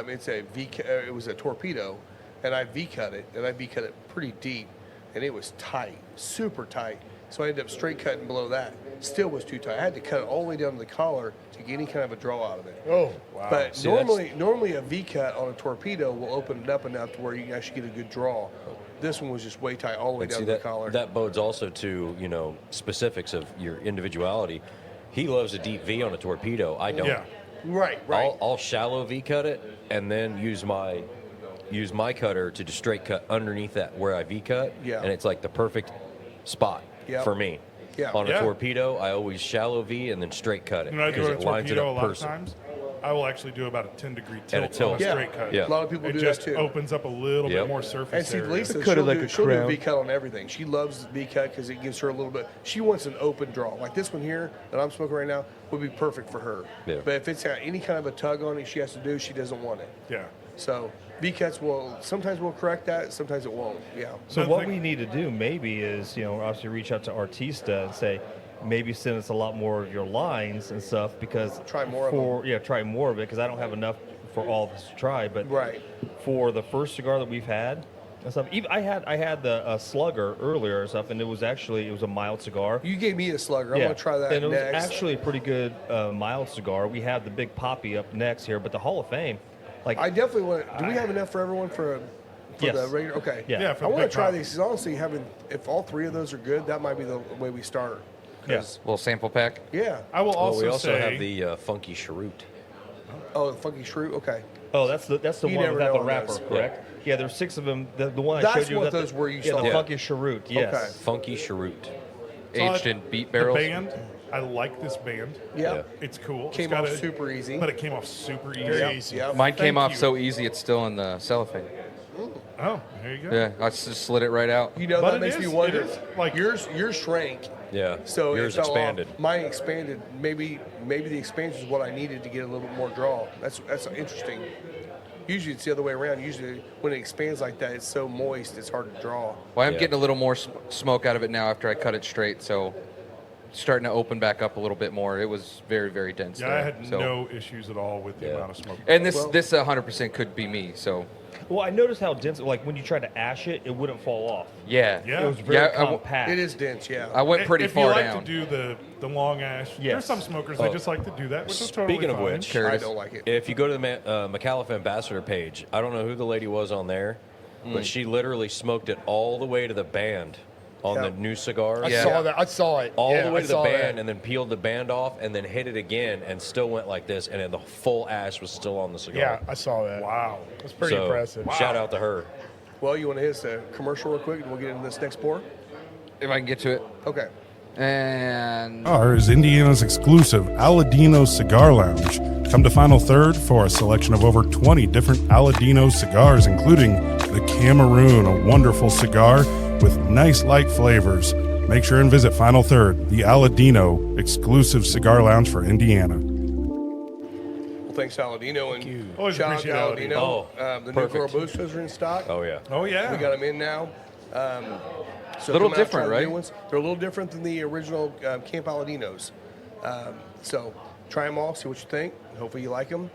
It's a V. It was a torpedo, and I V cut it, and I V cut it pretty deep, and it was tight, super tight. So I ended up straight cutting below that. Still was too tight. I had to cut it all the way down to the collar to get any kind of a draw out of it. Oh, Wow. But See, normally a V cut on a torpedo will open it up enough to where you can actually get a good draw. This one was just way tight all the way And down see to the that collar. that bodes also to specifics of your individuality. He loves a deep V on a torpedo. I don't. Yeah. right. I'll shallow V cut it and then use my cutter to just straight cut underneath that where I V cut. Yeah. And it's like the perfect spot Yep. for me. Yeah. On a Yeah. torpedo, I always shallow V and then straight cut it You know, I do because a it lines it torpedo a up lot of perfect. times. I will actually do about a 10-degree tilt, tilt. on a Yeah. straight cut. Yeah. A lot of people It do that just too. opens up a little Yep. bit more surface And see, area. Lisa, Cut it she'll, like do, a she'll do a crown. V cut on everything. She loves V cut because it gives her a little bit. She wants an open draw. Like this one here that I'm smoking right now would be perfect for her. Yeah. But if it's got any kind of a tug on it, she has to do. She doesn't want it. Yeah. So V cuts will sometimes will correct that. Sometimes it won't. Yeah. So Another what thing- we need to do maybe is, obviously reach out to Artista and say, maybe send us a lot more of your lines and stuff because Try more of them. try more of it because I don't have enough for all of us to try. But Right. for the first cigar that we've had and stuff, even I had the Slugger earlier and stuff, and it was a mild cigar. You gave me a slugger. I'm gonna try that and it was next. actually a pretty good mild cigar. We have the Big Poppy up next here, but the Hall of Fame, like I definitely want. Do we have enough for everyone for Yes. the regular? Okay. Yeah. Yeah, for I the want big to try pop. these. 'Cause honestly, if all three of those are good, that might be the way we start. 'Cause- Little sample pack. Yeah. I will Well, also we also say have the funky cheroot. Oh, the funky shrew. Okay. Oh, that's the You one never without know the on wrap, those. correct? Yeah, there's 6 of them. The one I That's showed you. what that those the, were you yeah, saw. the Yeah. funky cheroot. Yes. Okay. Funky cheroot. Aged in beet barrels. The band, I like this band. Yeah. It's cool. Came It's got off super easy. But it came off super easy. Very easy. Yeah. Mine came Thank off you. so easy it's still in the cellophane. Oh, there you go. Yeah, I just slid it right out. You know, But that it makes me is- wonder. it is, like- yours shrank. Yeah. So yours it fell off. expanded. Mine expanded. Maybe the expansion is what I needed to get a little bit more draw. That's interesting. Usually it's the other way around. Usually when it expands like that, it's so moist, it's hard to draw. Well, I'm Yeah. getting a little more smoke out of it now after I cut it straight, so starting to open back up a little bit more. It was very, very dense. Yeah, there, I had so. no issues at all with the Yeah. amount of smoke. And this Well- this 100% could be me. So Well, I noticed how dense. Like when you try to ash it, it wouldn't fall off. yeah, Yeah. It was very I w- compact. It is dense, yeah. I went pretty if far you like down. to do the long ash, there's Yes. some smokers Oh. they just like to do that, which is totally Speaking of fine. which, I Curtis. don't like it. if you go to the McAuliffe Ambassador page, I don't know who the lady was on there, but she literally smoked it all the way to the band on Yeah. the new cigars. I Yeah. saw that. I saw it. All Yeah, the way I to the saw band that. and then peeled the band off and then hit it again and still went like this and then the full ash was still on the cigar. Yeah, I saw that. Wow. It was pretty So, impressive. Shout out to her. Well, you want to hit us a commercial real quick and we'll get into this next pour? If I can get to it. Okay. And Cigar is Indiana's exclusive Aladino Cigar Lounge. Come to Final Third for a selection of over 20 different Aladino cigars, including the Cameroon, a wonderful cigar with nice light flavors. Make sure and visit Final Third, the Aladino exclusive cigar lounge for Indiana. Well, thanks, Aladino. And Always shout out to appreciate Aladino. Oh, The perfect. new Robustos are in stock. Oh yeah. Oh yeah. We got them in now. So Little come out, different, try the right? new ones. They're a little different than the original Camp Aladinos. So try them all, see what you think. Hopefully you like them.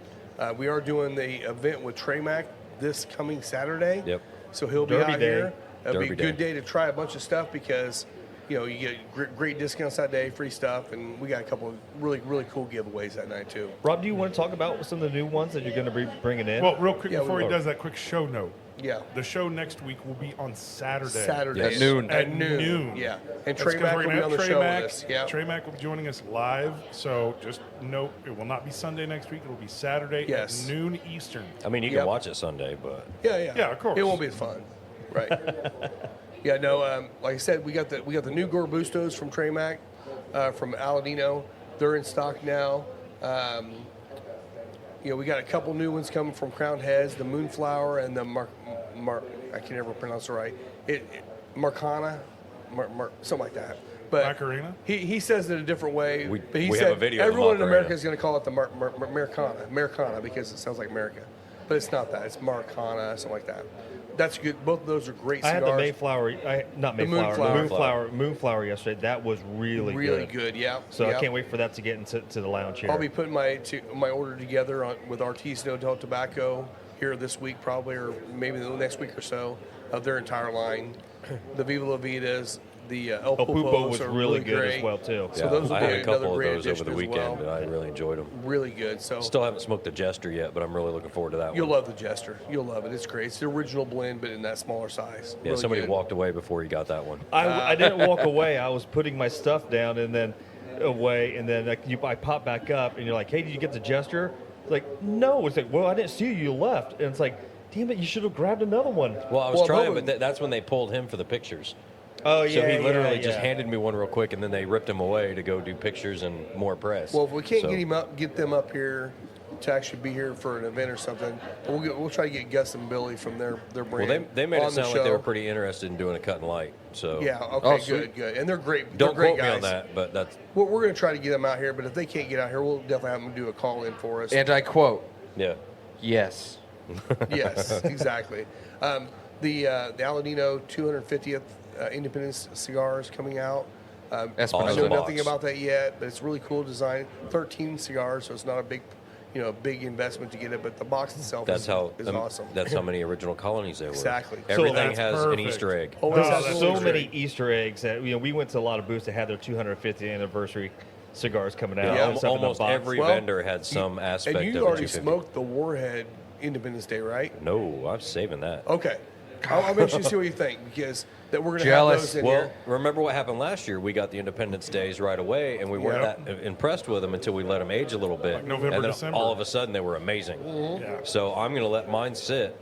We are doing the event with Trey Mac this coming Saturday. Yep. So he'll be Derby out day. here. It'll be a Derby good day. day to try a bunch of stuff because you get great discounts that day, free stuff, and we got a couple of really cool giveaways that night too. Rob, do you want to talk about some of the new ones that you're going to be bringing in? Well, real quick Yeah, before he we- does that, quick show note. Yeah. The show next week will be on Saturday. Saturday At noon. At noon. Yeah. And That's Trey 'cause Mac we're will gonna be on have the Trey show Mac. with us. Yeah. Trey Mac will be joining us live. So just note, it will not be Sunday next week. It will be Saturday Yes. at noon Eastern. I mean, you Yep. can watch it Sunday, but Yeah. Yeah, of course. It won't be as fun, right? Yeah, no. Like I said, we got the new Gorbustos from Trey Mac, from Aladino. They're in stock now. We got a couple new ones coming from Crown Heads, the Moonflower and the I can never pronounce it right. Marcana, something like that. But Macarena? he says it a different way. We- but he we said have a video of everyone in Macarena. America is going to call it the Americana because it sounds like America. But it's not that. It's Marcana, something like that. That's good. Both of those are great I cigars. had the Mayflower, not The Mayflower, Moonflower yesterday. That was really good. Yeah. So yeah. I can't wait for that to get into the lounge here. I'll be putting my order together with Artisanal Del Tobacco here this week, probably, or maybe the next week or so, of their entire line. The Viva La Vidas, the El El Pupo Pupos was are really good great. as well too. So yeah, those will I be had a another couple of great those over addition the as weekend, well. and I really enjoyed them. Really good. So Still haven't smoked the Jester yet, but I'm really looking forward to that you'll one. love the Jester. You'll love it. It's great. It's the original blend, but in that smaller size. Yeah, Really somebody good. walked away before you got that one. I didn't walk away. I was putting my stuff down and then away, and then I pop back up, and you're like, "Hey, did you get the Jester?" It's like, "No." It's like, "Well, I didn't see you. You left." And it's like, "Damn it! You should have grabbed another one." Well, I was Well, trying, probably- but that's when they pulled him for the pictures. Oh So he literally just yeah. handed me one real quick, and then they ripped him away to go do pictures and more press. Well, if we can't So- get them up here to actually be here for an event or something, we'll try to get Gus and Billy from their Well, brand. they made on it the sound like they were show. pretty interested in doing a cut and light. So Yeah. Okay. Oh, good. sweet. Good. And they're great. don't they're great quote me guys. on that, but that's We're going to try to get them out here, but if they can't get out here, we'll definitely have them do a call in for us. And I quote, yeah. yes. Yes, exactly. The Aladino 250th Independence cigars coming out. Espinosa I know box. nothing about that yet, but it's really cool design. 13 cigars, so it's not a big investment to get it, but the box itself That's is how awesome. That's how many original colonies there were. Exactly. So Everything that's has an perfect. Easter egg. Always Oh, has that's a So Easter many egg. Easter eggs that we went to a lot of booths that had their 250th anniversary cigars coming out. Yeah, all Al- the stuff in the almost box. every Well, vendor had some aspect And of you it. already 250. smoked the Warhead Independence Day, right? No, I'm saving that. Okay. I'm interested to see what you think because that we're going to have Jealous. those in Well, here. remember what happened last year? We got the Independence Days right away, and we weren't that impressed with them until we let them age a little bit. Like November, and then December. all of a sudden, they were amazing. Yeah. So I'm going to let mine sit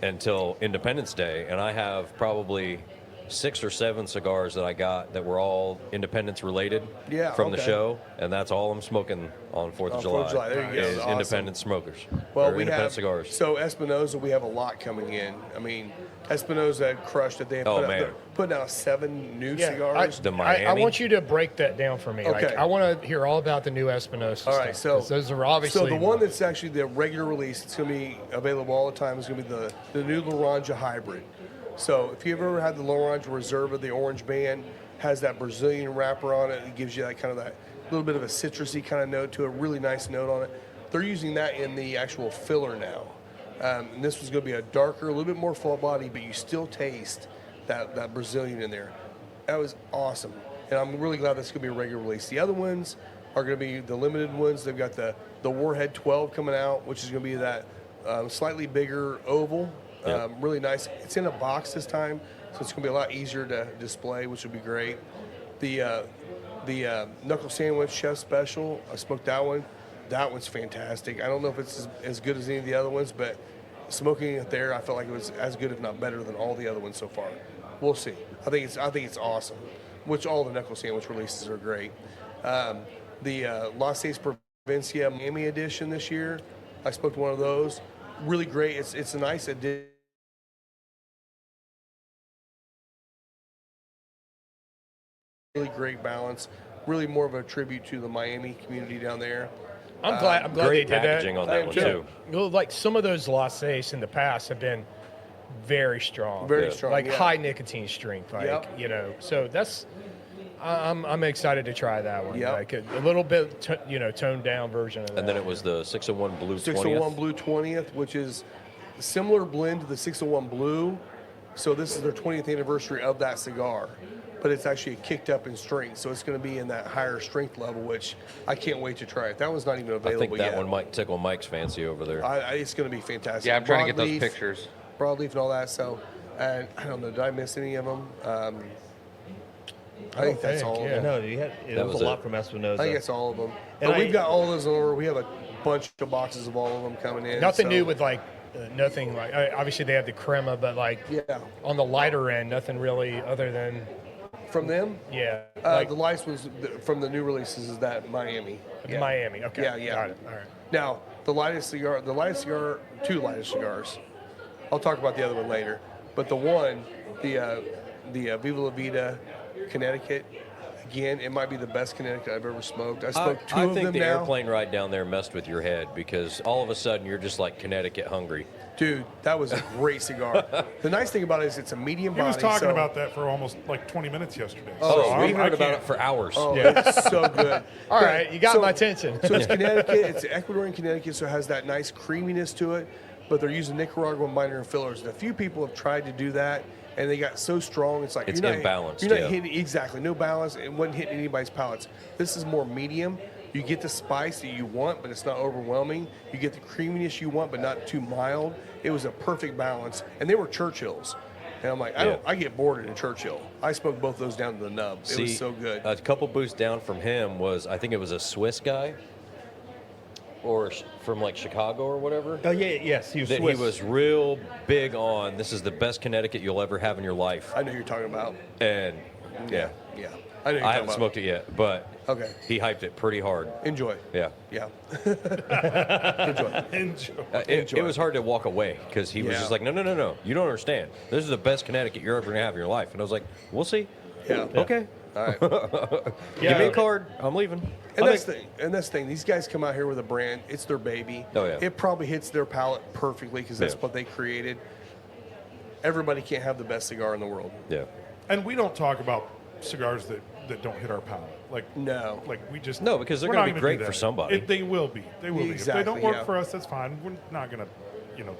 until Independence Day, and I have probably 6 or 7 cigars that I got that were all Independence related from the okay. show, and that's all I'm smoking on 4th of July. 4th of July. There you go. Is Awesome. Independent smokers. Well, or we Independent have cigars. So Espinosa, we have a lot coming in. I mean, Espinosa crushed it. They have Oh, put out, man. they're putting out 7 new Yeah, cigars. The I Miami. want you to break that down for me. Okay. Like, I want to hear all about the new Espinosa All right, stuff, 'cause so those are obviously so the one that's actually the regular release. It's going to be available all the time. Is going to be the new Laranja Hybrid. So if you've ever had the Laranja Reserva, the orange band has that Brazilian wrapper on it. It gives you that kind of that little bit of a citrusy kind of note to it. Really nice note on it. They're using that in the actual filler now. And this was going to be a darker, a little bit more full body, but you still taste that Brazilian in there. That was awesome. And I'm really glad that's going to be a regular release. The other ones are going to be the limited ones. They've got the Warhead 12 coming out, which is going to be that slightly bigger oval. Yep. Really nice. It's in a box this time, so it's going to be a lot easier to display, which would be great. The Knuckle Sandwich Chef Special, I smoked that one. That one's fantastic. I don't know if it's as good as any of the other ones, but smoking it there, I felt like it was as good, if not better, than all the other ones so far. We'll see. I think it's awesome. Which all the Knuckle Sandwich releases are great. The Las Seis Provincia Miami edition this year, I smoked one of those. Really great. It's a nice addition. Really great balance. Really more of a tribute to the Miami community down there. I'm glad they Great did packaging that. on that one, too. too. Well, like some of those Las Seis in the past have been very strong. Very Yeah. strong. Like yeah. high nicotine strength, like Yep. So that's I'm excited to try that one. Yep. Like a little bit, toned down version of that. And then it was the 601 Blue 20th. 601 Blue 20th, which is a similar blend to the 601 Blue. So this is their 20th anniversary of that cigar, but it's actually kicked up in strength. So it's going to be in that higher strength level, which I can't wait to try it. That one's not even I available think that yet. one might tickle Mike's fancy over there. It's going to be fantastic. Yeah, I'm trying to get Broadleaf, those pictures. Broadleaf and all that. So, and I don't know, did I miss any of them? I think that's all of them. No, it That was was a lot it. from Espinosa. I think it's all of them. And But we've got all those in order. We have a bunch of boxes of all of them coming in. nothing so- new with like nothing like obviously they have the crema, but like Yeah. on the lighter end, nothing really other than From them? like The lights was from the new releases is that Miami. Yeah. Miami. Okay, Yeah, yeah. got it. All right. Now the lightest cigar, two lightest cigars. I'll talk about the other one later. But the one, the Viva La Vida Connecticut, again, it might be the best Connecticut I've ever smoked. I smoked two I of think them the now. airplane ride down there messed with your head because all of a sudden you're just like Connecticut hungry. Dude, that was a great cigar. The nice thing about it is it's a medium He body. was talking so- about that for almost like 20 minutes yesterday. Oh, So we I heard about can't- it for hours. Oh, it's so good. All right, you got So- my attention. So it's Connecticut. It's Ecuadorian Connecticut, so it has that nice creaminess to it. But they're using Nicaraguan binder and fillers. And a few people have tried to do that, and they got so strong. It's like It's you're not, imbalanced, You're not yeah. hitting exactly no balance. It wasn't hitting anybody's palates. This is more medium. You get the spice that you want, but it's not overwhelming. You get the creaminess you want, but not too mild. It was a perfect balance, and they were Churchills. And I'm like, I get bored in a Churchill. I smoked both those down to the nub. It was so good. A couple booths down from him was, I think it was a Swiss guy, or from like Chicago or whatever. Oh yeah, yes, he was That Swiss. he was real big on. This is the best Connecticut you'll ever have in your life. I know who you're talking about. And yeah, Yeah. I know who you're I haven't talking smoked it yet, but Okay. he hyped it pretty hard. Enjoy. Yeah. Yeah. Enjoy. Enjoy. It was hard to walk away because he was Yeah. just like, no, you don't understand. This is the best Connecticut you're ever going to have in your life. And I was like, we'll see. Yeah. Okay. All right. Give me a card. I'm leaving. And that's the thing. These guys come out here with a brand. It's their baby. Oh, yeah. It probably hits their palate perfectly because that's Yeah. what they created. Everybody can't have the best cigar in the world. Yeah. And we don't talk about cigars that don't hit our palate. Like No. like we just No, because they're we're gonna not be gonna great do for that. somebody. They will be. They will be. If they don't Exactly, work yeah. for us, that's fine. We're not gonna,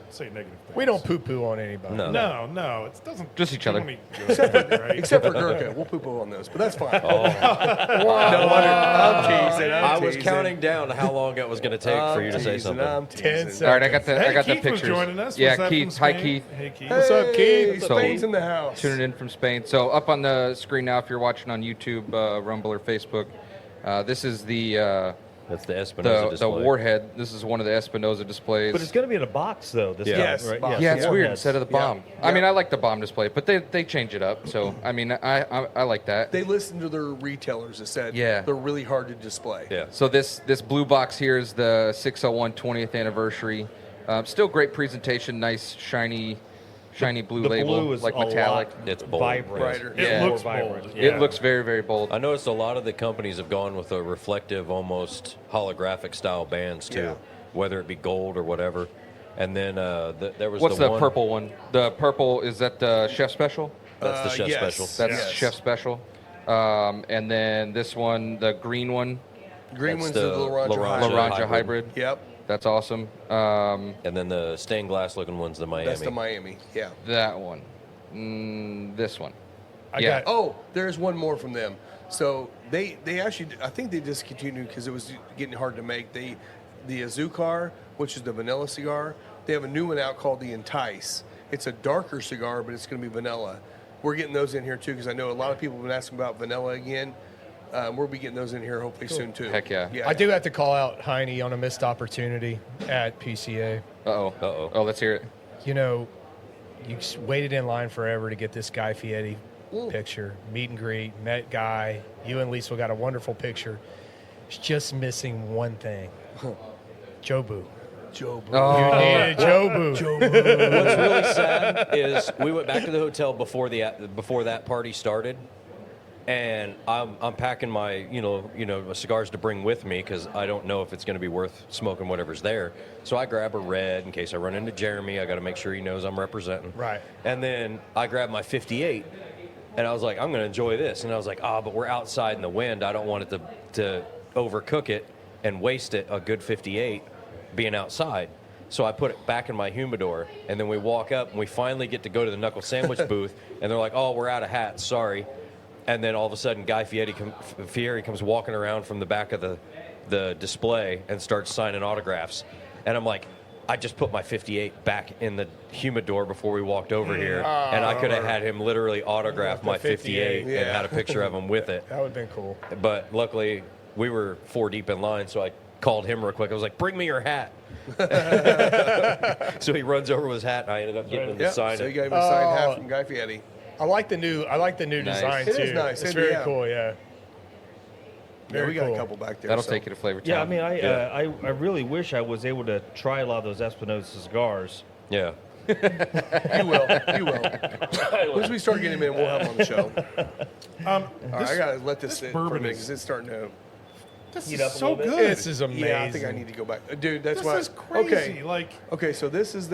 say negative things. We don't poo-poo on anybody. No. No, it doesn't. Just each other. do me good, right? Except for Gurkha. We'll poo-poo on those, but that's fine. Oh. I'm teasing. I was counting down how long it was going to take for you to say something. I'm 10 teasing. seconds. All right, I got the Hey, I got Keith the was pictures. joining us. Yeah, Was that Keith. from Hi, Spain? Keith. Hey, Keith. What's up, Keith? So- Spain's in the house. Tuning in from Spain. So up on the screen now, if you're watching on YouTube, Rumble, or Facebook, this is the That's the Espinosa display. warhead. This is one of the Espinosa displays. But it's going to be in a box, though. This Yeah. time, Yes, right? box. yeah, it's weird warheads. instead of the bomb. I mean, I like the bomb display, but they change it up. So I mean, I like that. They listened to their retailers that said Yeah. they're really hard to display. Yeah. So this blue box here is the 601 20th anniversary. Still great presentation, nice shiny blue The label, blue is like a metallic. lot It's bold. vibrant. Brighter. It Yeah. looks More vibrant. bold. It looks very, very bold. I noticed a lot of the companies have gone with a reflective, almost holographic style bands too, Yeah. whether it be gold or whatever. And then there was What's the the one, purple one? The purple, is that the chef special? That's the chef yes. special. That's Yes. chef special. And then this one, the green one, Green That's one's the the Laranja Laranja. hybrid. Laranja hybrid. Yep. That's awesome. And then the stained glass looking one's the Miami. That's the Miami. Yeah. That one. This one. I Yeah. got Oh, there's one more from them. So they actually, I think they discontinued because it was getting hard to make. The Azucar, which is the vanilla cigar, they have a new one out called the Entice. It's a darker cigar, but it's going to be vanilla. We're getting those in here too because I know a lot of people have been asking about vanilla again. We'll be getting those in here hopefully soon too. Heck yeah. I do have to call out Heine on a missed opportunity at PCA. Uh-oh. Oh, let's hear it. You know, you waited in line forever to get this Guy Fieri picture, meet and greet, met Guy. You and Lisa got a wonderful picture. It's just missing one thing. Jobu. Joe. Oh. You needed Jobu. What's really sad is we went back to the hotel before that party started, and I'm packing my cigars to bring with me because I don't know if it's going to be worth smoking whatever's there. So I grab a red in case I run into Jeremy. I got to make sure he knows I'm representing. Right. And then I grab my 58, and I was like, I'm going to enjoy this. And I was like, but we're outside in the wind. I don't want it to overcook it and waste it. A good 58 being outside. So I put it back in my humidor, and then we walk up, and we finally get to go to the knuckle sandwich booth, and they're like, we're out of hats, sorry. And then all of a sudden, Guy Fieri comes walking around from the back of the display and starts signing autographs. And I'm like, I just put my 58 back in the humidor before we walked over here, and I could have had him literally autograph my 58 and had a picture of him with it. That would have been cool. But luckily, we were 4 deep in line, so I called him real quick. I was like, bring me your hat. So he runs over with his hat, and I ended up getting him to Yep. sign So you it. gave him a signed hat from Guy Fieri. I like the new Nice. design It too. is nice. It's It- very yeah. cool, yeah. Yeah, Very we got cool. a couple back there. That'll so. take you to Flavor Town. Yeah, I mean, Yeah. I really wish I was able to try a lot of those Espinosa cigars. Yeah. You will. You will. Once we start getting him in, we'll have him on the show. All right, I gotta let this sit for a bourbon minute is- because it's starting to. This Heat is up a so little bit. good. This is amazing. Yeah, I think I need to go back, dude. That's This why. is crazy. Okay. Like, Okay, so this is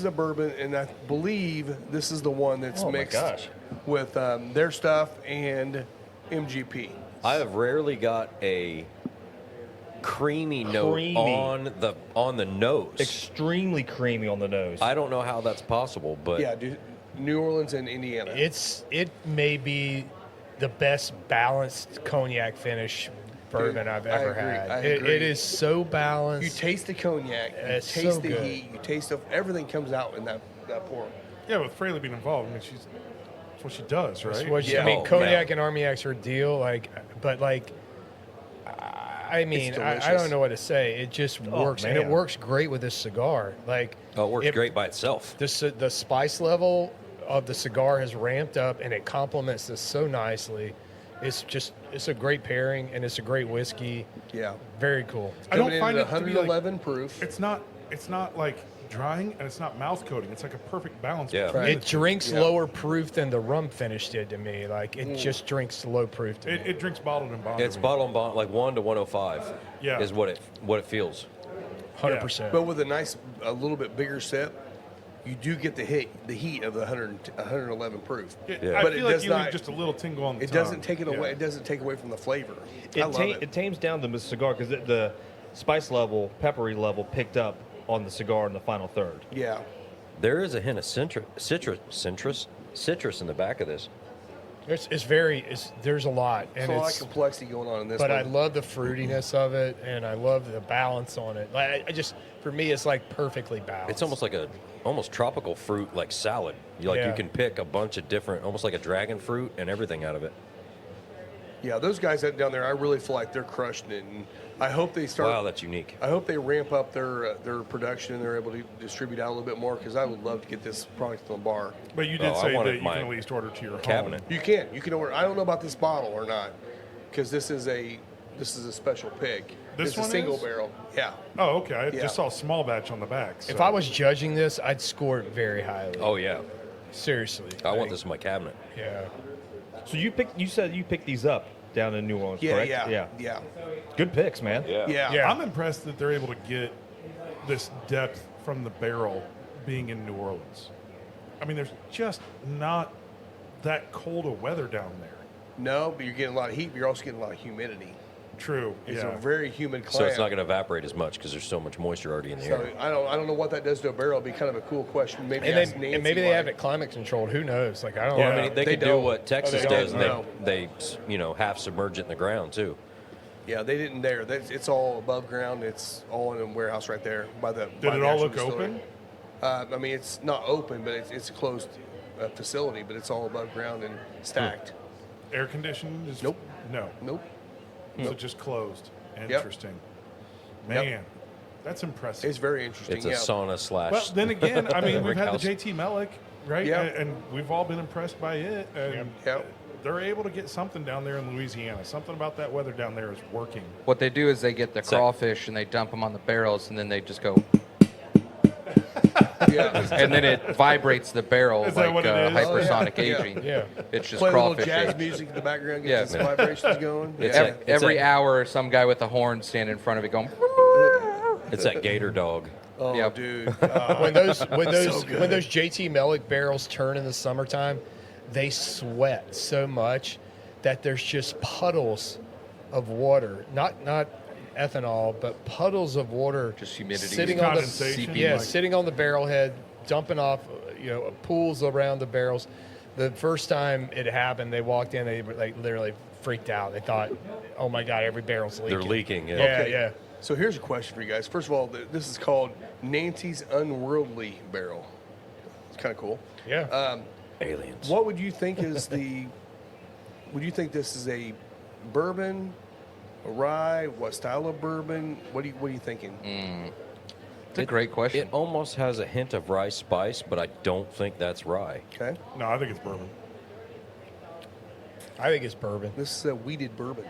a bourbon, and I believe this is the one that's Oh my mixed gosh. with their stuff and MGP. I have rarely got a creamy note Creamy. on the nose. Extremely creamy on the nose. I don't know how that's possible, but Yeah, dude. New Orleans and Indiana. It may be the best balanced cognac finish bourbon I've I ever agree, had. I It agree. is so You balanced. taste the cognac, you It's taste so the good. heat, you taste everything comes out in that pour. yeah, with Fraley being involved, I mean, that's what she does, right? It's what you- Yeah. I mean, Oh, cognac man. and Armagnacs are a deal. I mean, I delicious. don't know what to say. It just works, and it man. works great with this cigar. it works great by itself. The spice level of the cigar has ramped up, and it complements this so nicely. It's a great pairing, and it's a great whiskey. Yeah. Very cool. I don't Coming in find at it to be like 111 proof. it's not like drying and it's not mouth coating. It's like a perfect balance. Yeah. between It the two. drinks Yeah. lower proof than the rum finish did to me. Like it just drinks low proof to me. It drinks bottled and bonded. It's bottle and bond like 1 to 105. Yeah. Is what it feels. 100%. But with a little bit bigger sip, you do get the heat of the 111 proof. Yeah. I But feel it like does you not- leave just a little tingle on the It tongue. doesn't take it away. Yeah. It doesn't take away from the flavor. I It, love it tames down the cigar because the spice level, peppery level picked up on the cigar in the final third. Yeah. There is a hint of citrus in the back of this. There's a lot, There's and a lot of it's. complexity going on in this But one. I love the fruitiness of it, and I love the balance on it. Like I just, for me, it's like perfectly balanced. It's almost like a tropical fruit, like salad. You Yeah. can pick a bunch of different, almost like a dragon fruit and everything out of it. Yeah, those guys down there, I really feel like they're crushing it, and I hope they start. Wow, that's unique. I hope they ramp up their production and they're able to distribute out a little bit more because I would love to get this product on the bar. But you did I say wanted that you my can at least order to your cabinet. home. You can order. I don't know about this bottle or not because this is a special pick. This it's one a single is? barrel. Yeah. Oh, okay. I Yeah. just saw small batch on the back. If so- I was judging this, I'd score it very highly. Oh yeah, Seriously. I want Like, this in my cabinet. Yeah. So you said you picked these up down in New Orleans, Yeah, correct? yeah. Good picks, man. Yeah. Yeah. I'm impressed that they're able to get this depth from the barrel being in New Orleans. I mean, there's just not that cold of weather down there. No, but you're getting a lot of heat, but you're also getting a lot of humidity. True. It's yeah. a very humid climate. So it's not going to evaporate as much because there's so much moisture already in the So air. I don't know what that does to a barrel. It'd be kind of a cool question. Maybe And, ask then, Nancy and maybe they why. have it climate controlled. Who knows? Like I don't Yeah. know. I mean, they They could do don't. what Texas they does, don't and know. they half submerge it in the ground too. Yeah, they didn't there. It's all above ground. It's all in a warehouse right there by the. Did by it the all actual look distillery. open? I mean, it's not open, but it's a closed facility. But it's all above ground and stacked. Air conditioned? Is, Nope. No. Nope. So just closed. Yep. Interesting. Man, that's impressive. It's very interesting. It's a yeah. sauna slash. Well, then again, I mean, we've brick had house. the JT Melick, right? Yeah. And we've all been impressed by it. And Yep. they're able to get something down there in Louisiana. Something about that weather down there is working. What they do is they get the So- crawfish and they dump them on the barrels, and then they just go, Yeah. and then it vibrates the barrel Is that like what it is? hypersonic Oh, yeah. aging. Yeah. It's just Play a little crawfish. jazz age. music in the background. Get Yeah. some vibrations going. It's yeah. like- Every a- hour, some guy with a horn standing in front of it going, It's that gator dog. Oh, Yep. dude. when those good. when those JT Melick barrels turn in the summertime, they sweat so much that there's just puddles of water, not ethanol, but puddles of water, Just humidity. sitting on the Condensation, yeah, like- sitting on the barrel head, dumping off, pools around the barrels. The first time it happened, they walked in, they were like literally freaked out. They thought, "Oh my God, every barrel's leaking." They're leaking. Yeah. Yeah, Okay. yeah. So here's a question for you guys. First of all, this is called Nancy's Unworldly Barrel. It's kind of cool. Yeah. Aliens. What would you think is the? Would you think this is a bourbon, a rye? What style of bourbon? What are you thinking? it's a great question. It almost has a hint of rye spice, but I don't think that's rye. Okay, No, I think it's bourbon. I think it's bourbon, this is a wheated bourbon,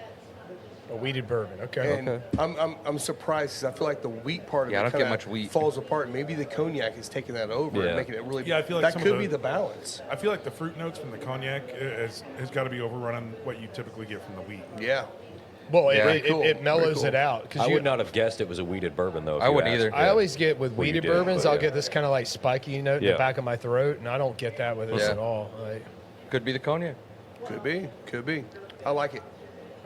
a wheated bourbon. Okay. and I'm surprised because I feel like the wheat part of Yeah, I it don't get kinda much wheat. falls apart. Maybe the cognac is taking that over Yeah. and making it really. Yeah, I feel like that some of could the- be the balance. I feel like the fruit notes from the cognac has got to be overrunning what you typically get from the wheat. Yeah. Well, Yeah. it Cool. mellows Very it cool. out. I would not have guessed it was a weeded bourbon, though. if I you wouldn't asked. either. I always get with Well, you weeded did, bourbons, but I'll yeah. get this kind of like spiky note in Yeah. the back of my throat, and I don't get that with this Yeah. at all. Like, Could be the cognac. Could be. Could be. I like it.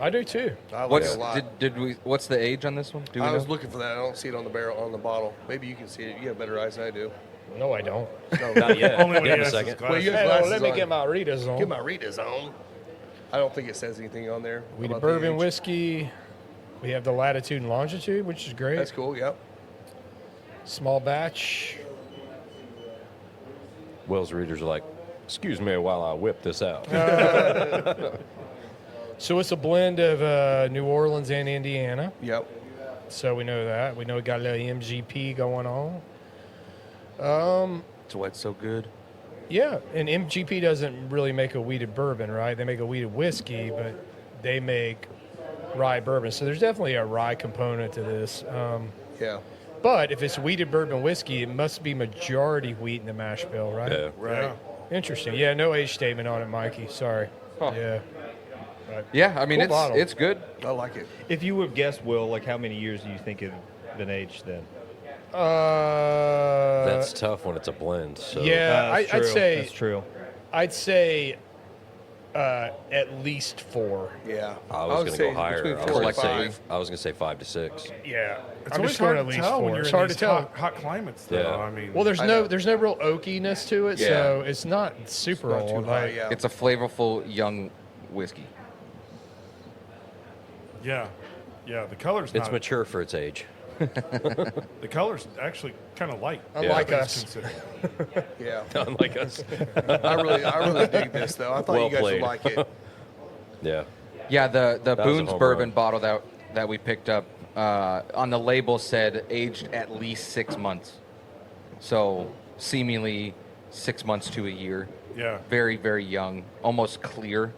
I do too. I like What's it a lot. did we? What's the age on this one? Do we I know? was looking for that. I don't see it on the barrel, on the bottle. Maybe you can see it. You have better eyes than I do. No, I don't. No. Not yet. Only when Give he him a has his second. glasses. Well, you have Hey, glasses let me on. get my Ritas on. Get my Ritas on. I don't think it says anything on there. Weeded about the bourbon age. whiskey. We have the latitude and longitude, which is great. That's cool. Yep. Small batch. Will's readers are like, excuse me while I whip this out. So it's a blend of New Orleans and Indiana. Yep. So we know that. We know we got a little MGP going on. That's why it's so good. Yeah, and MGP doesn't really make a weeded bourbon, right? They make a weeded whiskey, but they make rye bourbon. So there's definitely a rye component to this. Yeah. But if it's weeded bourbon whiskey, it must be majority wheat in the mash bill, right? Yeah. Right. Interesting. Yeah, no age statement on it, Mikey. Sorry. Huh. Yeah. Yeah, I mean Cool bottle. it's good. I like it. If you would guess, Will, like how many years do you think it had been aged then? That's tough when it's a blend. So yeah, That's I'd true. say That's true. I'd say At least 4. Yeah. I was going to go higher. between I 4 was and going to 5. say I was going to say 5 to 6. Yeah, It's I'm always just going hard at to least tell 4. when you're It's in hard to these tell. hot climates, though. Yeah. I mean, Well, there's I no know. there's no real oakiness to it, Yeah. so it's not super Not too old. high, Like, yeah. It's a flavorful young whiskey. yeah, the color's It's not. mature for its age. The color's actually kind of light. Unlike all us. things considered. Yeah. Unlike us. I really dig this though. I thought Well you guys played. would like it. Yeah. Yeah, the was a Boone's home bourbon run. bottle that we picked up on the label said aged at least 6 months, so seemingly 6 months to a year. Yeah. Very, very young, almost clear,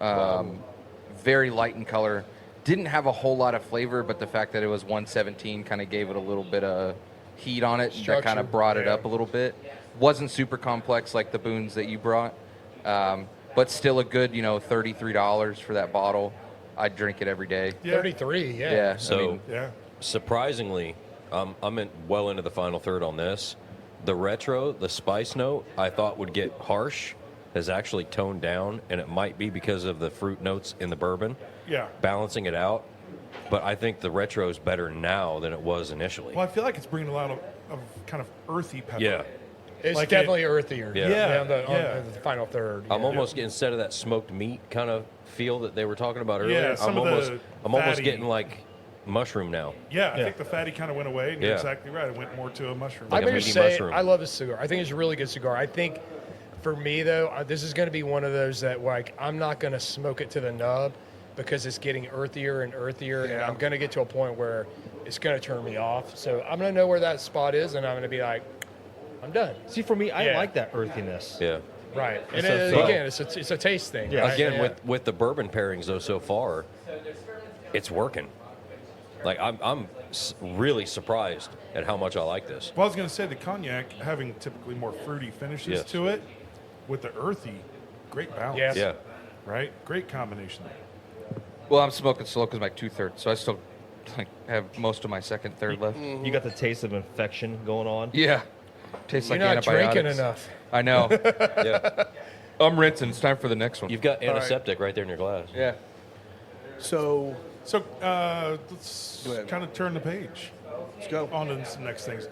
very light in color. Didn't have a whole lot of flavor, but the fact that it was 117 kind of gave it a little bit of heat on it. That kind Structure, of brought it yeah. up a little bit. Wasn't super complex like the Boone's that you brought, but still a good, $33 for that bottle. I'd drink it every day. Yeah. 33, yeah. Yeah. So Yeah. surprisingly, I'm well into the final third on this. The retro, the spice note, I thought would get harsh, has actually toned down, and it might be because of the fruit notes in the bourbon, Yeah. balancing it out. But I think the retro is better now than it was initially. Well, I feel like it's bringing a lot of kind of earthy pepper. Yeah. It's Like definitely earthier. Yeah. Yeah, on the yeah. the final third. I'm yeah. almost getting, instead of that smoked meat kind of feel that they were talking about earlier, some I'm of the almost fatty- getting like mushroom now. Yeah, I Yeah. think the fatty kind of went away, and you're Yeah. exactly right. It went more to a mushroom. I like a better meaty say, mushroom. I love this cigar. I think it's a really good cigar. I think for me, though, this is going to be one of those that, like, I'm not going to smoke it to the nub because it's getting earthier and earthier, and Yeah. I'm going to get to a point where it's going to turn me off. So I'm going to know where that spot is, and I'm going to be like, I'm done. See, for me, I Yeah. like that earthiness. Yeah. Right. And So- again, it's a taste thing. Yeah. right? Again, Yeah. with the bourbon pairings though, so far, it's working. Like I'm really surprised at how much I like this. Well, I was going to say the cognac having typically more fruity finishes Yes. to it, with the earthy, great balance. Yes. Yeah. Right? Great combination. Well, I'm smoking slow because my 2/3, so I still have most of my second third left. You got the taste of infection going on. Yeah, tastes You're like not antibiotics. drinking enough. I know. Yeah. I'm rinsing. It's time for the next one. You've got antiseptic right there in your glass. Yeah. So So let's Go ahead. kind of turn the page. let's go. On to some next things.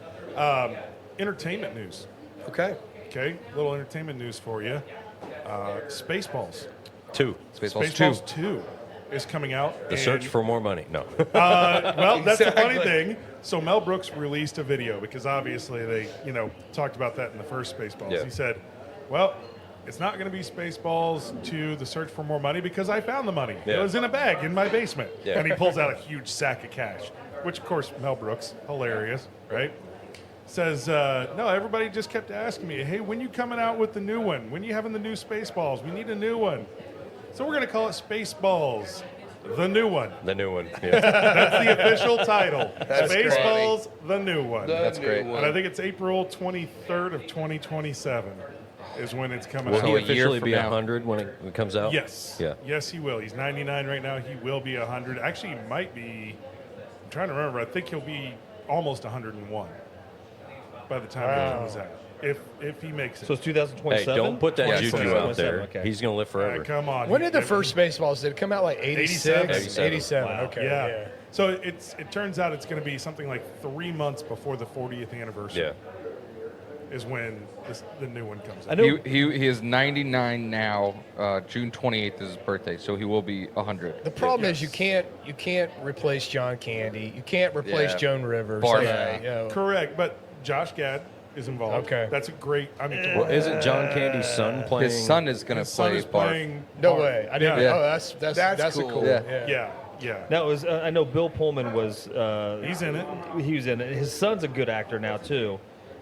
Entertainment news. Okay. Okay, little entertainment news for you. Spaceballs. 2. Spaceballs 2 is coming out. The search and- for more money. No. Well, that's the funny Exactly. thing. So Mel Brooks released a video because obviously they, talked about that in the first Spaceballs. Yeah. He said, "Well, it's not going to be Spaceballs 2: The Search for More Money because I found the money. It Yeah. was in a bag in my basement." Yeah. And he pulls out a huge sack of cash, which of course Mel Brooks, hilarious, right? Says, no, everybody just kept asking me, hey, when you coming out with the new one? When you having the new Spaceballs? We need a new one. So we're going to call it Spaceballs, the new one. The new one. Yeah. That's the official title. That's Spaceballs, the new one. That's great. And I think it's April 23rd of 2027 is when it's coming Will out. he So a year officially from be now. 100 when it comes out? Yes. Yeah. Yes, he will. He's 99 right now. He will be 100. Actually, he might be. I'm trying to remember. I think he'll be almost 101 by the time it comes out. If he makes it. So it's 2027. Hey, don't put that Yeah, juju 27, out there. okay. He's going to live forever. Come on. When did the He- first Spaceballs? Did it come out like 86? 87. 87. Wow. Okay. Yeah. Yeah. So it turns out it's going to be something like 3 months before the 40th anniversary. Yeah. Is when the new one comes I out. know. He is 99 now. June 28th is his birthday, so he will be 100. The problem is you can't replace John Candy. You can't replace Yeah. Joan Rivers. Barf. Yeah. You know. Correct, but Josh Gad is involved. Okay. That's a great. I mean, Well, isn't John Candy's son playing? His son is going his to son play is Barf. playing. No Barf. way. I didn't. Yeah. Oh, that's cool. a cool. Yeah. Yeah. Now it was. I know Bill Pullman was. He's in it. He was in it. His son's a good actor now too,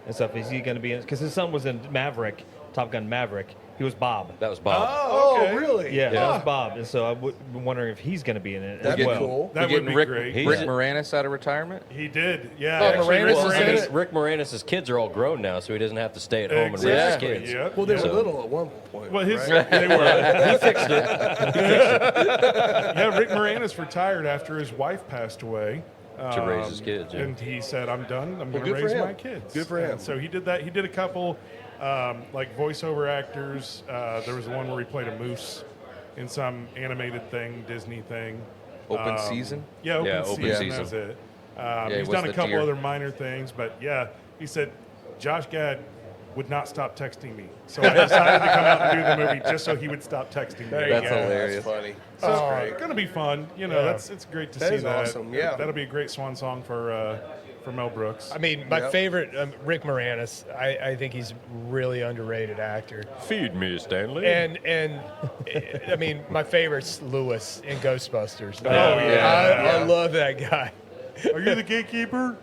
and stuff. Is he going to be in? Because his son was in Maverick, Top Gun Maverick. He was Bob. That was Bob. Oh, okay. really? Yeah, that Ah. was Bob. And so I'm wondering if he's going to be in it That'd as be well. cool. That We're would be getting great. He's- Rick Moranis out of retirement. He did. Yeah. Oh, actually, Moranis Rick is in Moranis- it? Rick Moranis' kids are all grown now, so he doesn't have to stay at home and raise his Exactly. kids. Yep. Well, they were So- little at one point. Well, his right? they were. He fixed it Yeah, Rick Moranis retired after his wife passed away. to raise his kids. Yeah. And he said, I'm done. I'm going to good for raise him. my kids. Good for him. And so he did that. He did a couple like voiceover actors. There was one where he played a moose in some animated thing, Disney thing. Open season? Yeah, open Yeah, open season. season. That's it. he He's was done a the couple deer. other minor things, but yeah, he said Josh Gad would not stop texting me, so I decided to come out and do the movie just so he would stop texting me. There you That's go. hilarious. That's funny. So That's it's great. going to be fun. You know, Yeah. it's great to That see is that. awesome, yeah. That'll be a great swan song for Mel Brooks. I mean, my Yep. favorite, Rick Moranis. I think he's a really underrated actor. Feed me, Stanley. And I mean, my favorite's Lewis in Ghostbusters. Oh, yeah. I love that guy. Are you the gatekeeper?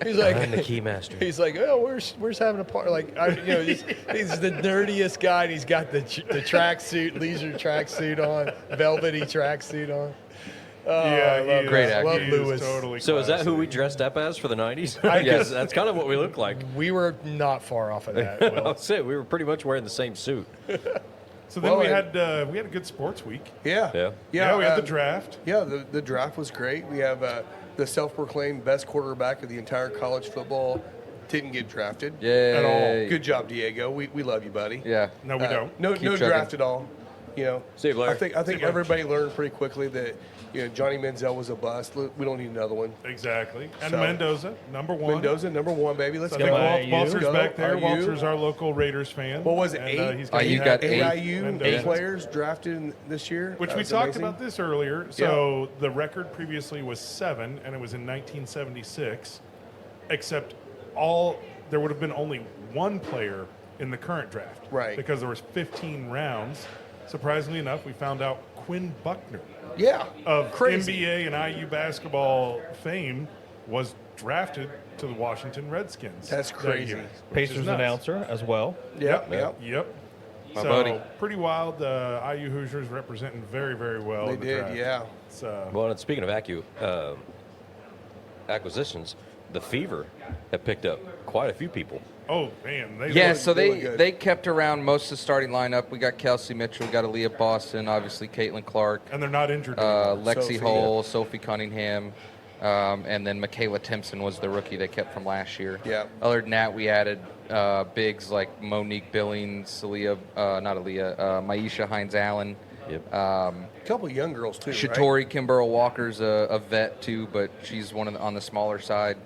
He's like, I'm the keymaster. he's like, oh, where's having a party? Like, he's the nerdiest guy, and he's got the tracksuit, leisure tracksuit on, velvety tracksuit on. Oh, I love Great that. actor. Love He Lewis. Totally So is that who we classic. dressed up as for the 90s? I Because guess- that's kind of what we look like. We were not far off of that. Will. I'll say we were pretty much wearing the same suit. So then Well, we and- had a good sports week. Yeah. Yeah. Yeah, we had the draft. Yeah, the draft was great. We have the self-proclaimed best quarterback of the entire college football. Didn't get drafted. Yay. Good job, Diego. We love you, buddy. Yeah. No, we don't. No, Keep no chugging. draft at all. You know, See you, Blair. I think See you, Blair. everybody learned pretty quickly that Johnny Manziel was a bust. We don't need another one. Exactly. And So- Mendoza, number one. Mendoza, number one, baby. Let's So I go. think IU. Walter's Go. back there. IU. Walter's our local Raiders fan. What was it, And, eight? he's IU got eight. AIU Mendoza. players drafted this year. Which That we was talked amazing. about this earlier. So the record previously was 7, and it was in 1976. Except there would have been only one player in the current draft, Right. Because there was 15 rounds. Surprisingly enough, we found out Quinn Buckner Yeah, of crazy. NBA and IU basketball fame was drafted to the Washington Redskins. That's that crazy. year, which is Pacers nuts. announcer as well. Yep, yep. Yep. My so buddy. pretty wild. IU Hoosiers representing very, very well. They in the did, draft. yeah. So Well, and speaking of acquisitions, the Fever have picked up quite a few people. oh man, they Yeah, look- so doing they good. kept around most of the starting lineup. We got Kelsey Mitchell, we got Aaliyah Boston, obviously Caitlin Clark, and they're not injured. anymore. Lexi Sophie. Hull, Sophie Cunningham, and then Michaela Timpson was the rookie they kept from last year. Yeah. Other than that, we added bigs like Monique Billings, Maisha Hines Allen. Yep. A couple young girls too. Right? Shatori Kimbrough Walker's a vet too, but she's on the smaller side.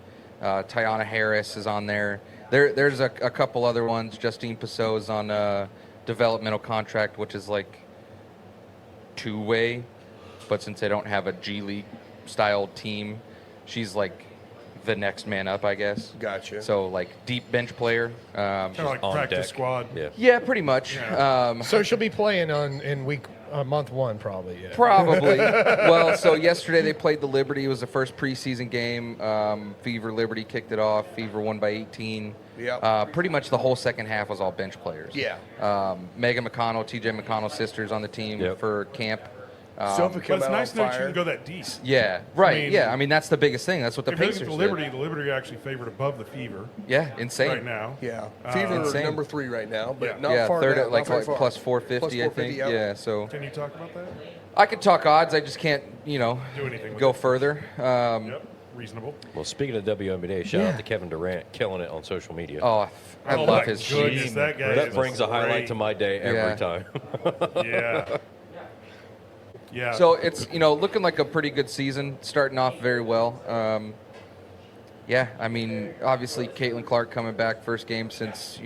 Tiana Harris is on there. There's a couple other ones. Justine Passot is on a developmental contract, which is like two-way, but since they don't have a G League style team, she's like the next man up, I guess. Gotcha. So like deep bench player. Kind of like on practice deck. squad. Yeah. Yeah, pretty much. So she'll be playing in month one probably. Yeah. Probably. Well, so yesterday they played the Liberty. It was the first preseason game. Fever Liberty kicked it off. Fever won by 18. Yep. Pretty much the whole second half was all bench players. Yeah. Megan McConnell, TJ McConnell's sisters on the team Yep. for camp. Sophie But came it's out nice to know on that you fire. can go that deep. Yeah, right. mean- yeah, I mean that's the biggest thing. That's what the If you look Pacers at the Liberty are actually favored above the Fever did. Yeah, insane. right now. Yeah, Fever Insane. number 3 right now, but Yeah. not Yeah, far third down, at like, not very like far. plus 450, I think. yep. Yeah, so Can you talk about that? I could talk odds. I just can't, Do anything with go it. further. Yep. Reasonable. Well, speaking of WNBA, shout out to Kevin Durant killing it on social media. Oh, I Oh love my his goodness, sheen. that guy that is brings a highlight great. to my day every Yeah. time. Yeah. Yeah. So it's looking like a pretty good season, starting off very well. Yeah, I mean, obviously Caitlin Clark coming back first game since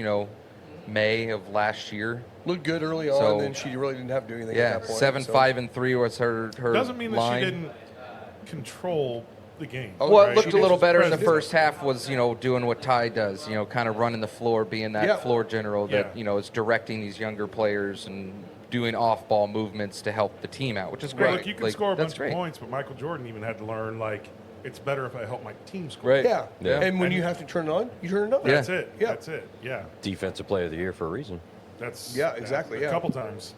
May of last year. Looked good early on, So- then she really didn't have to do anything Yeah, at that point. 7-5-3 was her doesn't mean that line. she didn't control the game. Oh, Well, right. it looked She a little did. better in the President. first half. Was doing what Ty does, kind of running the floor, being that Yeah. floor general that Yeah. is directing these younger players and doing off-ball movements to help the team out, which is Well, great. look, you can Like, score a that's bunch great. of points, but Michael Jordan even had to learn, like, it's better if I help my team score. Right. Yeah. Yeah. And when And- you have to turn it on, you turn it on. Yeah. That's it. Yeah. That's it. Yeah. Defensive player of the year for a reason. That's Yeah, exactly, A yeah. couple times.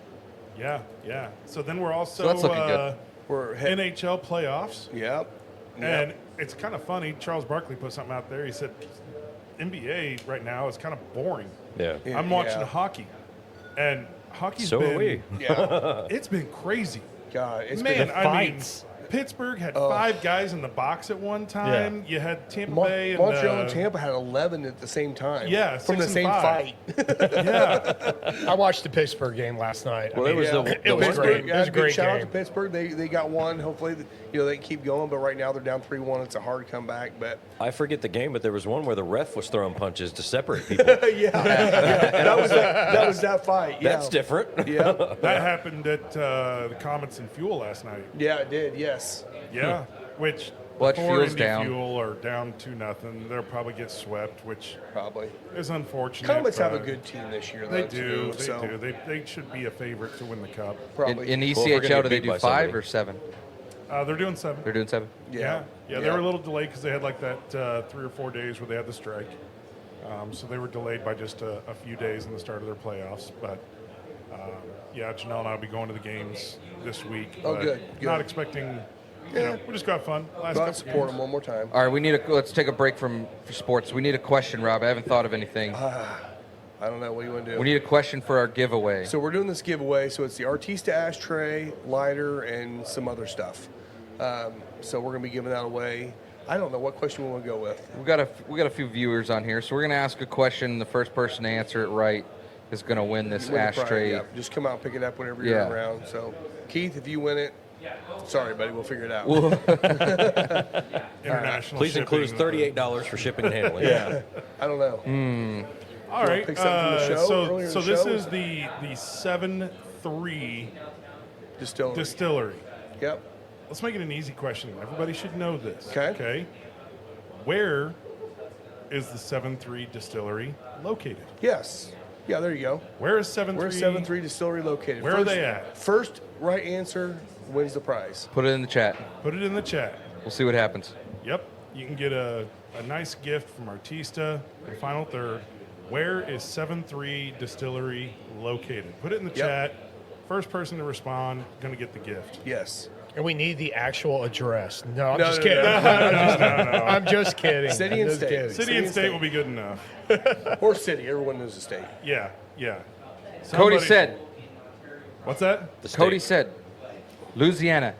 Yeah, yeah. So then we're also So that's looking good. We're head, NHL playoffs, Yep. and it's kind of funny. Charles Barkley put something out there. He said, "NBA right now is kind of boring. Yeah. Yeah. I'm watching hockey, and hockey's So been are we. Yeah. it's been crazy. God, it's Man, been I mean, Fights. Pittsburgh had 5 guys in the box at one time. You had Tampa Bay and Montreal and Tampa had 11 at the same time. Yeah, from the 6 and same 5. fight. Yeah, I watched the Pittsburgh game last night. Well, it was the it was one great. game. It was a Big great shout out game. to Pittsburgh. They got one. Hopefully, they can keep going. But right now they're down 3-1. It's a hard comeback. But I forget the game, but there was one where the ref was throwing punches to separate people. that was that fight. Yeah. That's different. Yeah, that happened at the Comets and Fuel last night. yeah, it did. Yes. Yeah, which Well, before Fuel's Indy down. Fuel are down 2-0. They'll probably get swept, which Probably. is unfortunate. Comets have a but good team this year. They though, do. too, They so do. They should be a favorite to win the cup. Probably. In Well, if we're ECHL, gonna do they get beat by do 5 somebody. or 7? They're doing 7. They're doing 7. Yeah, they were a little delayed because they had like that 3 or 4 days where they had the strike. So they were delayed by just a few days in the start of their playoffs. But yeah, Janelle and I will be going to the games this week. Oh, but good, good. Not expecting. You know, we just got fun. Last Go out couple and support games. them one more time. All right, let's take a break for sports. We need a question, Rob. I haven't thought of anything. I don't know. What do you want to do? We need a question for our giveaway. So we're doing this giveaway. So it's the Artista ashtray, lighter, and some other stuff. So we're going to be giving that away. I don't know what question we want to go with. We got a few viewers on here, so we're gonna ask a question. The first person to answer it right is gonna win this Win the prize, ashtray. yeah. Just come out and pick it up whenever Yeah. you're around. So Keith, if you win it, sorry, buddy, we'll figure it out. International. Please include shipping. $38 for shipping and handling. I don't know. All right. pick something from the show, earlier in So the this show? is the 7-3 Distillery. distillery. Yep. Let's make it an easy question. Everybody should know this. Okay. Okay. Where is the 7-3 distillery located? Yes. Yeah, there you go. Where is 7-3? Where's 7-3 Distillery located? Where are they at? First right answer wins the prize. Put it in the chat. Put it in the chat. We'll see what happens. Yep. You can get a nice gift from Artista, the final third. Where is 7-3 Distillery located? Put it in the chat. First person to respond, going to get the gift. Yes. And we need the actual address. No, I'm No, just no, kidding. no, I'm just kidding. City I'm and just state. kidding. City and state will be good enough. Or city. Everyone knows the state. Yeah, yeah. Cody Somebody- said. What's that? The state. Cody said. Louisiana.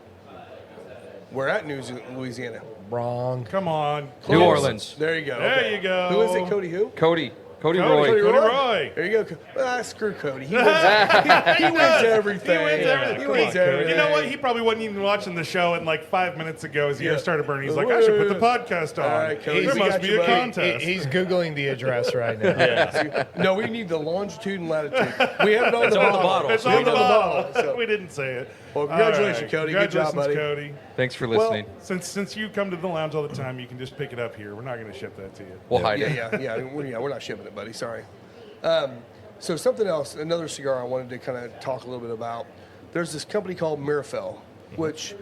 We're at Louisiana. Wrong. Come on. New Orleans. There you go. There you go. Who is it, Cody? Who? Cody. Cody Cody Roy. Roy. There you go. Screw Cody. He wins, he wins everything. He wins everything. He wins everything. You know what? He probably wasn't even watching the show, and like 5 minutes ago, his Yeah. ear started burning. He's like, I should put the podcast on. All right, Cody, there we must got be you, a buddy. contest. He's Googling the address right now. No, we need the longitude and latitude. We have it on the on the bottle. bottle. It's We have on it the bottle. so- We didn't say it. Well, congratulations, All right. Cody. Good job, buddy. Cody. Thanks for listening. Since you come to the lounge all the time, you can just pick it up here. We're not going to ship that to you. We'll hide Yeah, it. we're not shipping it, buddy. Sorry. So something else, another cigar I wanted to kind of talk a little bit about. There's this company called Mirafel, which,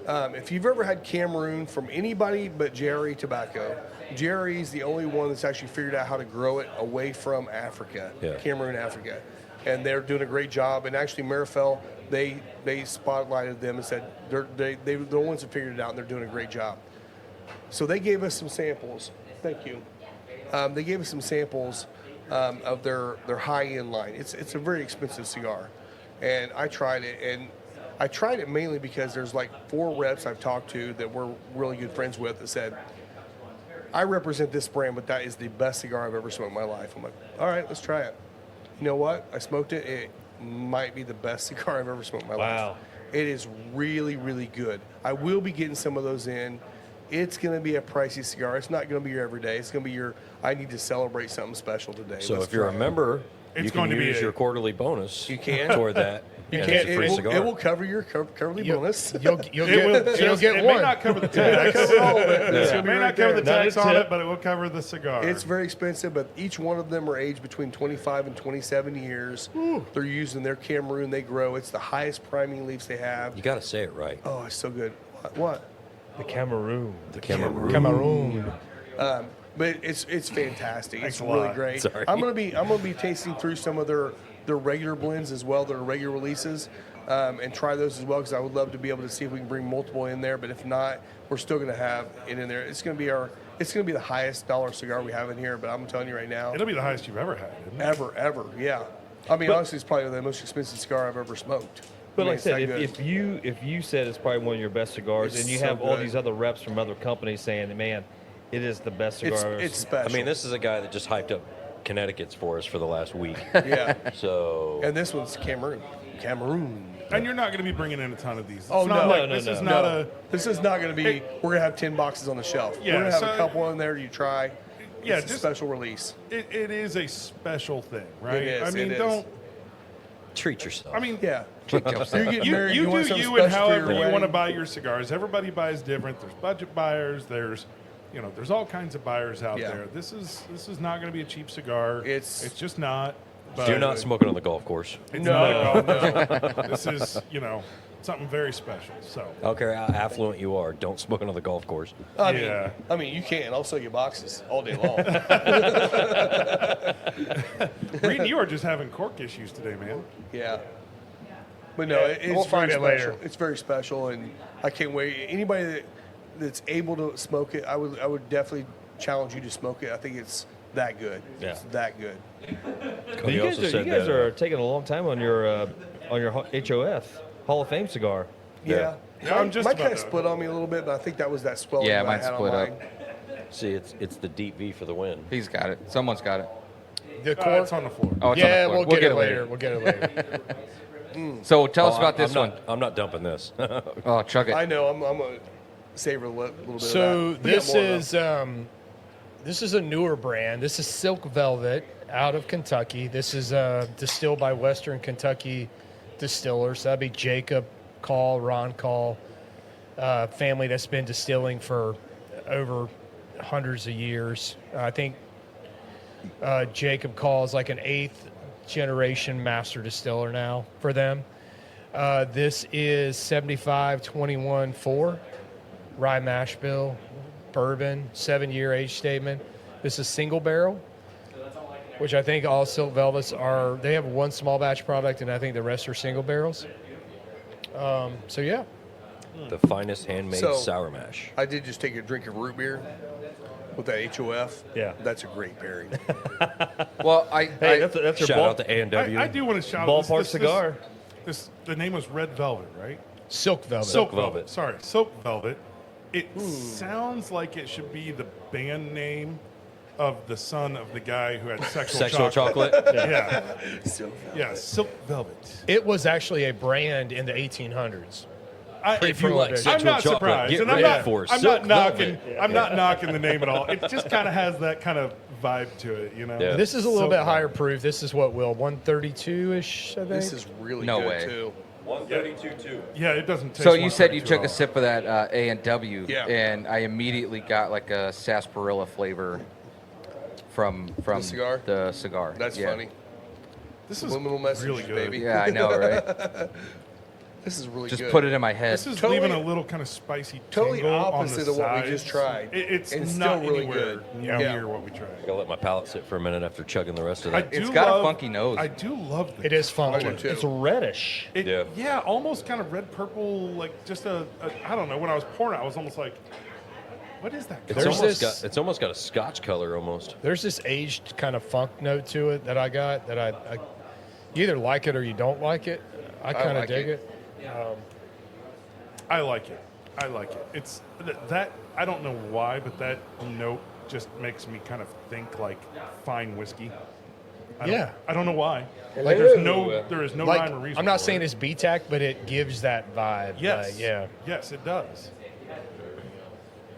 if you've ever had Cameroon from anybody but Jerry Tobacco, Jerry's the only one that's actually figured out how to grow it away from Africa, Yeah. Cameroon, Africa. And they're doing a great job. And actually, Mirafel, they spotlighted them and said they're the ones that figured it out, and they're doing a great job. So they gave us some samples. Thank you. They gave us some samples of their high-end line. It's a very expensive cigar, and I tried it, and I tried it mainly because there's like 4 reps I've talked to that we're really good friends with that said, I represent this brand, but that is the best cigar I've ever smoked in my life. I'm like, all right, let's try it. You know what? I smoked it. It might be the best cigar I've ever smoked in my life. Wow. It is really, really good. I will be getting some of those in. It's going to be a pricey cigar. It's not going to be your everyday. It's going to be your, I need to celebrate something special today. So Let's if you're a try it. member, It's you going can to be use a- your quarterly bonus. You can. toward that. You and can't. it's a free cigar. It will cover your quarterly bonus. You'll It get, will you'll just, get it one. may not cover the It tax. cover all of it. It's It gonna be may right not cover the there. tax Not a on tip. it, but it will cover the cigar. It's very expensive, but each one of them are aged between 25 and 27 years. They're using their Cameroon. They grow. It's the highest priming leaves they have. You got to say it right. Oh, it's so good. What? The Cameroon. The Cameroon. Cameroon. But it's fantastic. Thanks It's a really lot. great. Sorry. I'm gonna be tasting through some of their regular blends as well, their regular releases, and try those as well because I would love to be able to see if we can bring multiple in there. But if not, we're still gonna have it in there. It's gonna be the highest dollar cigar we have in here. But I'm telling you right now, It'll be the highest you've ever had, isn't it? ever, yeah. I mean, honestly, it's probably the most expensive cigar I've ever smoked. But like I it's said, that good. if you said it's probably one of your best cigars, It's and you so have all good. these other reps from other companies saying, "Man, it is the best cigar." I've ever It's seen." special. I mean, this is a guy that just hyped up Connecticut's for us for the last week. yeah. So And this one's Cameroon. Cameroon. And you're not going to be bringing in a ton of these. It's Oh, not no. like No, this no, is no. not No, a. this is not going to be. We're going to have 10 boxes on the shelf. Yeah, we're going to have so- a couple in there you try. Yeah, It's a just- special release. It is a special thing, right? It is, I mean, it is. don't. treat yourself. I mean, Yeah. Treat yourself. You get married. you want do something you and special for your however you want to wedding. buy your cigars. Everybody buys different. There's budget buyers. There's, there's all kinds of buyers out Yeah. there. This is not going to be a cheap cigar. It's- just not. But do not smoke it on the golf course. It's No, not a golf. This is something very special. So I don't care how affluent you are. Don't smoke it on the golf course. yeah. I mean, you can. I'll sell you boxes all day long. Reed, you are just having cork issues today, man. Yeah. But no, Yeah, it's we'll find very it later. special. It's very special, and I can't wait. Anybody that's able to smoke it, I would definitely challenge you to smoke it. I think it's that good. Yeah. It's that good. Cody You guys, also are, said you guys that, are taking a long time on your HOF Hall of Fame cigar. Yeah. Yeah, I'm just Mine about kind of to- split on me a little bit, but I think that was that swelling Yeah, that I mine had split on up. mine. See, it's the deep V for the win. He's got it. Someone's got it. The cork. It's on the floor. Oh, it's yeah, on the floor. we'll get it later. We'll get it later. So tell us Oh, about I'm this not- one. I'm not dumping this. Oh, chug it. I know. I'm gonna savor a little bit So of that. We got this more, though. this is a newer brand. This is Silk Velvet out of Kentucky. This is distilled by Western Kentucky distillers. That'd be Jacob Call, Ron Call, family that's been distilling for over hundreds of years. I think Jacob Call is like an 8th generation master distiller now for them. This is 75-21-4 rye mash bill, bourbon, 7-year age statement. This is single barrel, which I think all Silk Velvets are. They have one small batch product, and I think the rest are single barrels. So yeah, The finest handmade So- sour mash. I did just take a drink of root beer with that HOF. Yeah. That's a great pairing. Well, Hey, that's your Shout out to A&W. I do want to shout ballpark out this, cigar. The name was Red Velvet, right? Silk Velvet. Silk Velvet. Velvet. Sorry, Silk Velvet. It sounds like it should be the band name of the son of the guy who had Sexual chocolate. Yeah, So, yeah, Silk Velvet. It was actually a brand in the 1800s. If you like I'm sexual I'm not chocolate, surprised, get and I'm ready not, for I'm Silk not knocking. Velvet. I'm not knocking the name at all. It just kind of has that kind of vibe to it, you know. Yeah. This is a little Silk bit higher Velvet. proof. This is what, Will? 132-ish, I think? this is really No good, way. too. 132.2. Yeah, it doesn't taste. So you said you 132 took at a all. sip of that A&W, Yeah. and I immediately got like a sarsaparilla flavor from The cigar? The cigar. That's Yeah. funny. This is Subliminal message, really good. baby. Yeah, I know, right? This is really Just good. put it in my head. This is Totally- leaving a little kind of spicy. totally tingle on the opposite of what we sides. just tried. It's And it's not still really anywhere good. near Yeah. what we tried. Gotta let my palate sit for a minute after chugging the rest of I that. do It's got a love- funky nose. I do love the It is funky. do too. It's reddish. Yeah, almost kind of red purple, like just a I don't know. When I was pouring it, I was almost like, what is that? It's There's almost, this- got, it's almost got a scotch color almost. There's this aged kind of funk note to it that I got that I you either like it or you don't like it. I kind of like dig it. it. I like it. I like it. It's that I don't know why, but that note just makes me kind of think like fine whiskey. Yeah. I don't know why. Like there is no Like, rhyme or reason. I'm not for saying it. it's BTAC, but it gives that vibe. Yes. Like, yeah. Yes, it does.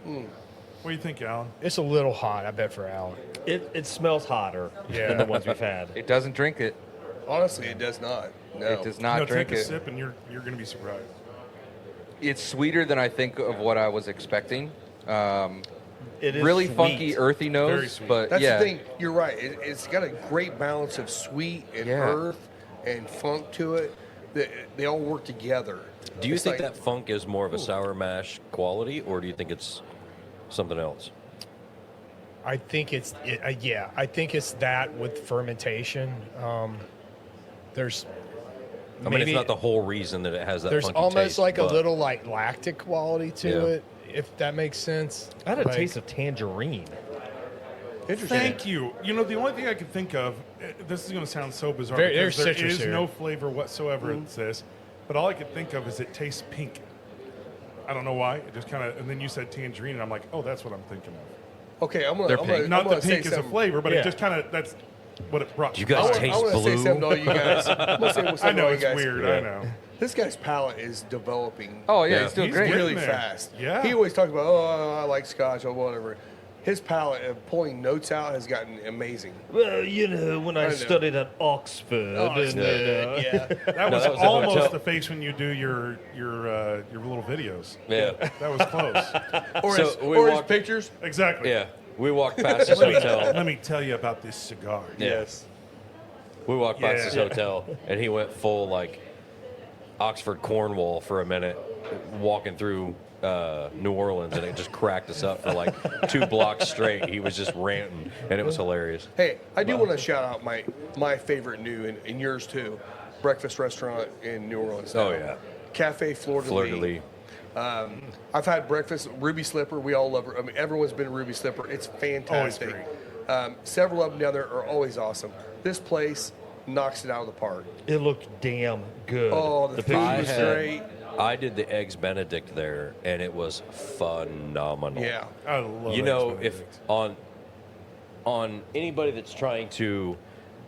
What do you think, Alan? It's a little hot, I bet, for Alan. It smells hotter Yeah. than the ones we've had. It doesn't drink it. Honestly, it does not. No. It does not No, drink take a it. sip, and you're going to be surprised. It's sweeter than I think of what I was expecting. It is Really sweet. funky, earthy nose, Very sweet. but That's yeah, the thing. You're right. It's got a great balance of sweet and Yeah. earth and funk to it. They all work together. Do you It's think like- that funk is more of a sour mash quality, or do you think it's something else? I think it's yeah. I think it's that with fermentation. There's I mean, it's not the whole reason that it has that. There's funky almost taste, like a but- little like lactic quality to Yeah. it, if that makes sense. I had a Like, taste of tangerine. Interesting. Thank you. You know, the only thing I could think of, this is going to sound so bizarre, There- because there's there citrus is here. no flavor whatsoever in this. but all I could think of is it tastes pink. I don't know why. It just kind of, and then you said tangerine, and I'm like, oh, that's what I'm thinking of. Okay, I'm They're gonna pink. Not I'm gonna that pink say is a something. flavor, but Yeah. it just kind of, that's what it brought. Do you me. guys I taste want to say blue? something to all you guys. I'm gonna say something I to know all you it's guys. weird. Yeah. I know. This guy's palate is developing. Oh yeah, Yeah. he's doing He's great. getting really there. fast. Yeah. He always talks about, oh, I like Scotch or whatever. His palate of pulling notes out has gotten amazing. Well, you know, when I know. studied at Oxford, Oxford, and, yeah. That was that was a almost hotel. the face when you do your little videos. Yeah. That was close. Or, So his, we or his walked- pictures. Exactly. Yeah. We walked past this hotel. Let me tell you about this cigar. Yes. We walked past Yeah. this hotel, and he went full like Oxford Cornwall for a minute, walking through New Orleans, and it just cracked us up for like 2 blocks straight. He was just ranting, and it was hilarious. Hey, I do want to shout out my favorite new and yours too, breakfast restaurant in New Orleans. Oh, now. yeah. Cafe Fleur de Fleur de Lis. I've had breakfast, Ruby Slipper. We all love her. I mean, everyone's been to Ruby Slipper. It's fantastic. Several of them down there are always awesome. This place knocks it out of the park. it looked damn good. Oh, the food pictures was were great. I did the eggs Benedict there, and it was phenomenal. Yeah. I love You know, Eggs if Benedict. on anybody that's trying to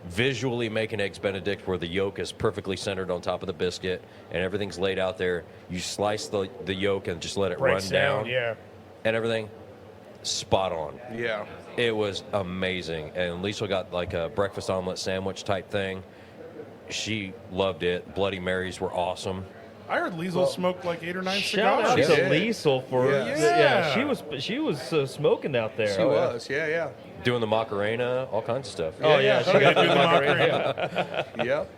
visually make an eggs Benedict where the yolk is perfectly centered on top of the biscuit and everything's laid out there, you slice the yolk and just let it Breaks run down, Yeah. and everything, spot on. Yeah. It was amazing. And Lisa got like a breakfast omelet sandwich type thing. She loved it. Bloody Marys were awesome. I heard Liesel smoked like 8 or 9 Shout out cigars. to Yeah. Liesel for Yeah. she was smoking out there. She was. Yeah. Doing the Macarena, all kinds of stuff. Oh yeah, she Okay, got do the the Macarena. Yep.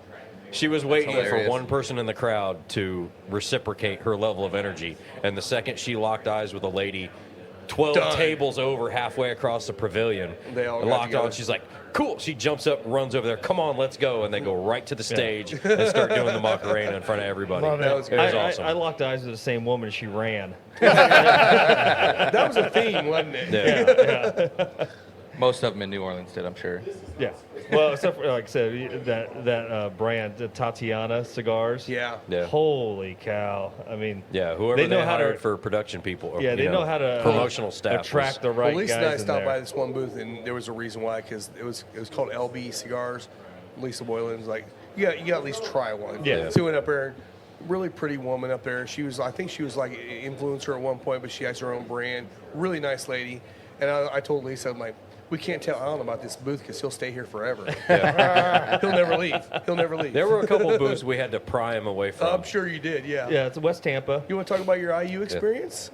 She was waiting for hilarious. one person in the crowd to reciprocate her level of energy. And the second she locked eyes with a lady 12 Done. tables over halfway across the pavilion, They all got locked together. on, she's like, cool. She jumps up, runs over there, come on, let's go. And they go right to the stage and start doing the Macarena in front of everybody. Love it. That was It was I, awesome. I locked eyes with the same woman. She ran. That was a theme, wasn't it? Yeah. Most of them in New Orleans did, I'm sure. Yeah. Well, except for, like I said, that brand, the Tatiana cigars. Yeah. Yeah. Holy cow! I mean, Yeah, whoever They they, know how to- hired for production people. Or, yeah, you they know how to promotional staff. attract was- the right Well, Lisa and I guys in stopped there. by this one booth, and there was a reason why, because it was called LB Cigars. Lisa Boylan's like, you got to at least try one. Yeah. So we went up there, really pretty woman up there. She was, I think she was like an influencer at one point, but she has her own brand. Really nice lady. And I told Lisa, I'm like, we can't tell Alan about this booth because he'll stay here forever. He'll never leave. He'll never leave. There were a couple booths we had to pry him away from. I'm sure you did, yeah. Yeah, it's West Tampa. You want to talk about your IU experience?